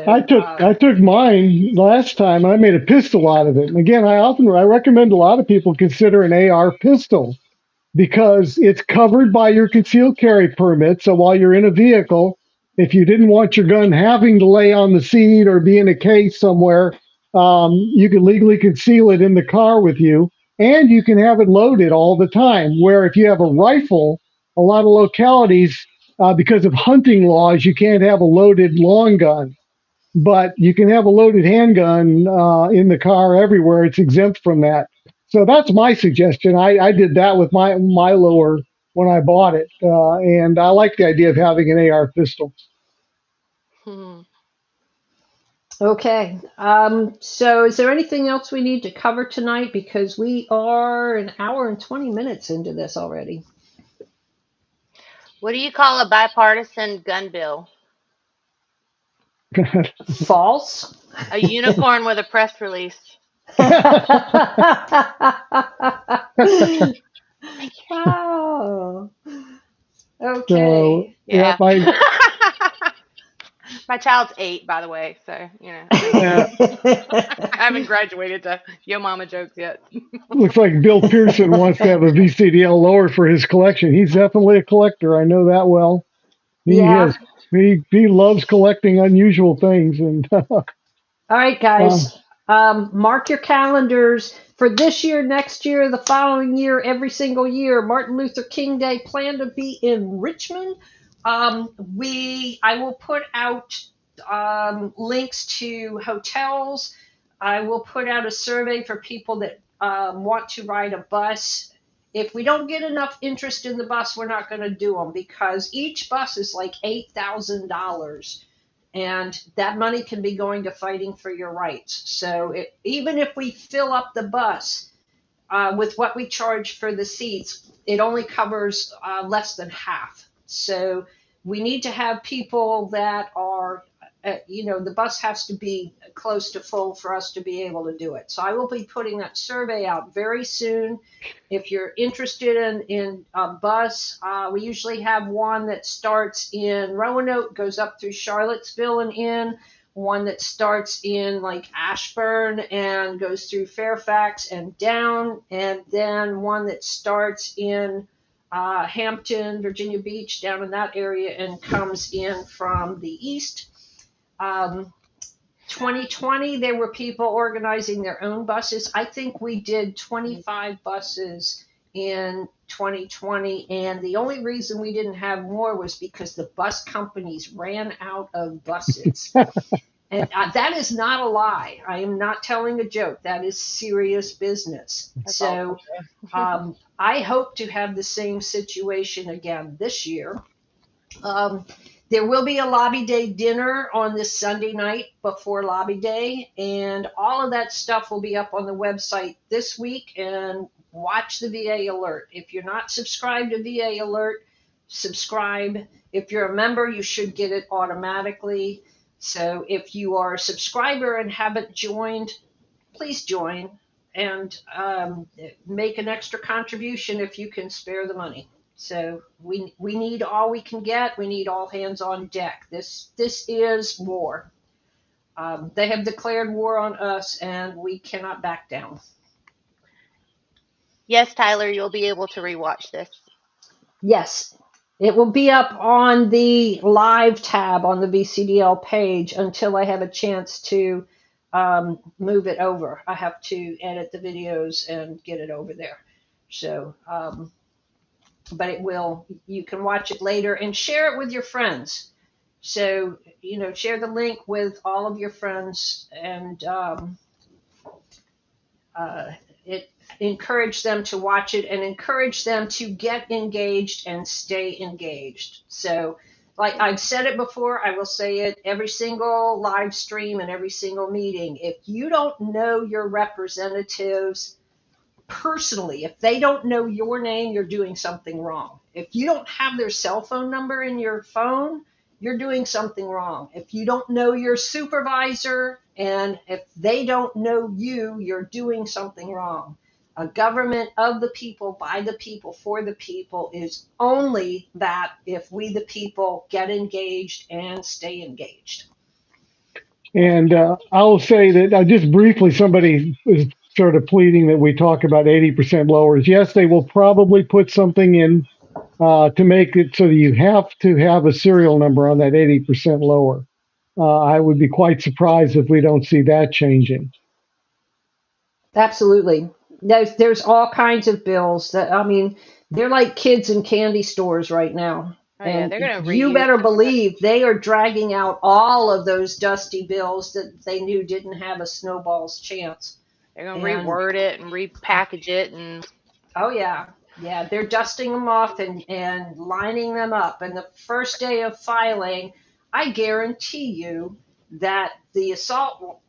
Speaker 3: I
Speaker 2: So,
Speaker 3: took I took mine last time. I made a pistol out of it. And again, I recommend a lot of people consider an AR pistol because it's covered by your concealed carry permit. So while you're in a vehicle, if you didn't want your gun having to lay on the seat or be in a case somewhere, you can legally conceal it in the car with you, and you can have it loaded all the time. Where if you have a rifle, a lot of localities, because of hunting laws, you can't have a loaded long gun, but you can have a loaded handgun in the car everywhere. It's exempt from that. So that's my suggestion. I did that with my lower when I bought it, and I like the idea of having an AR pistol.
Speaker 4: Hmm.
Speaker 2: okay. So, is there anything else we need to cover tonight? Because we are an hour and 20 minutes into this already.
Speaker 4: What do you call a bipartisan gun bill?
Speaker 2: False.
Speaker 4: A unicorn with a press release. Thank you.
Speaker 2: Oh,
Speaker 3: So
Speaker 2: okay.
Speaker 4: Yeah.
Speaker 3: yep, I
Speaker 4: My child's 8, by the way, so
Speaker 3: uh,
Speaker 4: I haven't graduated to yo mama jokes yet.
Speaker 3: looks like Bill Pearson wants to have a VCDL lower for his collection. He's definitely a collector. I know that well. He
Speaker 2: Yeah.
Speaker 3: has he loves collecting unusual things, and
Speaker 2: All right,
Speaker 3: um,
Speaker 2: guys. Mark your calendars for this year, next year, the following year, every single year. Martin Luther King Day. Plan to be in Richmond. I will put out links to hotels. I will put out a survey for people that want to ride a bus. If we don't get enough interest in the bus, we're not going to do them because each bus is like $8,000, and that money can be going to fighting for your rights. So even if we fill up the bus with what we charge for the seats, it only covers less than half. So we need to have people that are, the bus has to be close to full for us to be able to do it. So I will be putting that survey out very soon. If you're interested in a bus, we usually have one that starts in Roanoke, goes up through Charlottesville and in, one that starts in like Ashburn and goes through Fairfax and down, and then one that starts in Hampton, Virginia Beach, down in that area and comes in from the east. 2020, there were people organizing their own buses. I think we did 25 buses in 2020, and the only reason we didn't have more was because the bus companies ran out of buses. And that is not a lie. I am not telling a joke. That is serious business.
Speaker 4: That's
Speaker 2: So
Speaker 4: awful.
Speaker 2: I hope to have the same situation again this year. There will be a Lobby Day dinner on this Sunday night before Lobby Day, and all of that stuff will be up on the website this week. And watch the VA Alert. If you're not subscribed to VA Alert, subscribe. If you're a member, you should get it automatically. So if you are a subscriber and haven't joined, please join and make an extra contribution if you can spare the money. So we need all we can get. We need all hands on deck. This is war. They have declared war on us, and we cannot back down.
Speaker 4: Yes, Tyler, you'll be able to rewatch this.
Speaker 2: Yes, it will be up on the live tab on the VCDL page until I have a chance to move it over. I have to edit the videos and get it over there. So, but it will, you can watch it later and share it with your friends. So, share the link with all of your friends and it encourage them to watch it and encourage them to get engaged and stay engaged. So, like I've said it before, I will say it every single live stream and every single meeting. If you don't know your representatives personally, if they don't know your name, you're doing something wrong. If you don't have their cell phone number in your phone, you're doing something wrong. If you don't know your supervisor and if they don't know you, you're doing something wrong. A government of the people, by the people, for the people is only that if we, the people, get engaged and stay engaged.
Speaker 3: And I'll say that just briefly, somebody is sort of pleading that we talk about 80% lowers. Yes, they will probably put something in to make it so that you have to have a serial number on that 80% lower. I would be quite surprised if we don't see that changing.
Speaker 2: Absolutely. There's all kinds of bills that, I mean, they're like kids in candy stores right now.
Speaker 4: Oh yeah,
Speaker 2: And
Speaker 4: they're gonna
Speaker 2: you
Speaker 4: reuse
Speaker 2: better
Speaker 4: some of that.
Speaker 2: believe they are dragging out all of those dusty bills that they knew didn't have a snowball's chance.
Speaker 4: They're gonna
Speaker 2: And
Speaker 4: reword it and repackage it, and
Speaker 2: oh yeah, yeah, they're dusting them off and lining them up. And the first day of filing, I guarantee you that the assault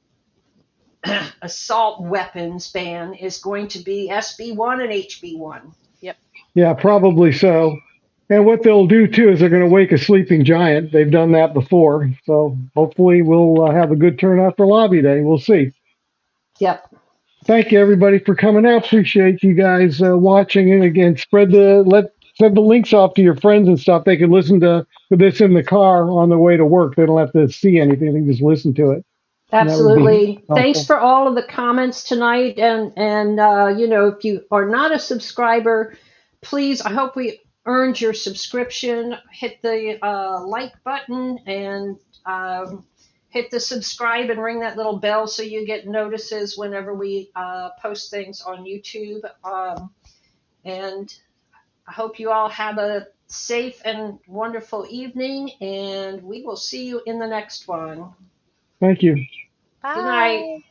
Speaker 2: weapons ban is going to be SB1 and HB1.
Speaker 4: yep.
Speaker 3: Yeah, probably so. And what they'll do too is they're going to wake a sleeping giant. They've done that before. So hopefully we'll have a good turnout for Lobby Day. We'll see.
Speaker 2: Yep.
Speaker 3: Thank you everybody for coming out. Appreciate you guys watching. And again, send the links off to your friends and stuff. They can listen to this in the car on their way to work. They don't have to see anything. They can just listen to it. And that would be
Speaker 2: Absolutely. Thanks
Speaker 3: helpful.
Speaker 2: for all of the comments tonight. And you know, if you are not a subscriber, please, I hope we earned your subscription. Hit the like button and hit the subscribe and ring that little bell so you get notices whenever we post things on YouTube. And I hope you all have a safe and wonderful evening, and we will see you in the next one.
Speaker 3: Thank you.
Speaker 2: Good night.
Speaker 4: Bye.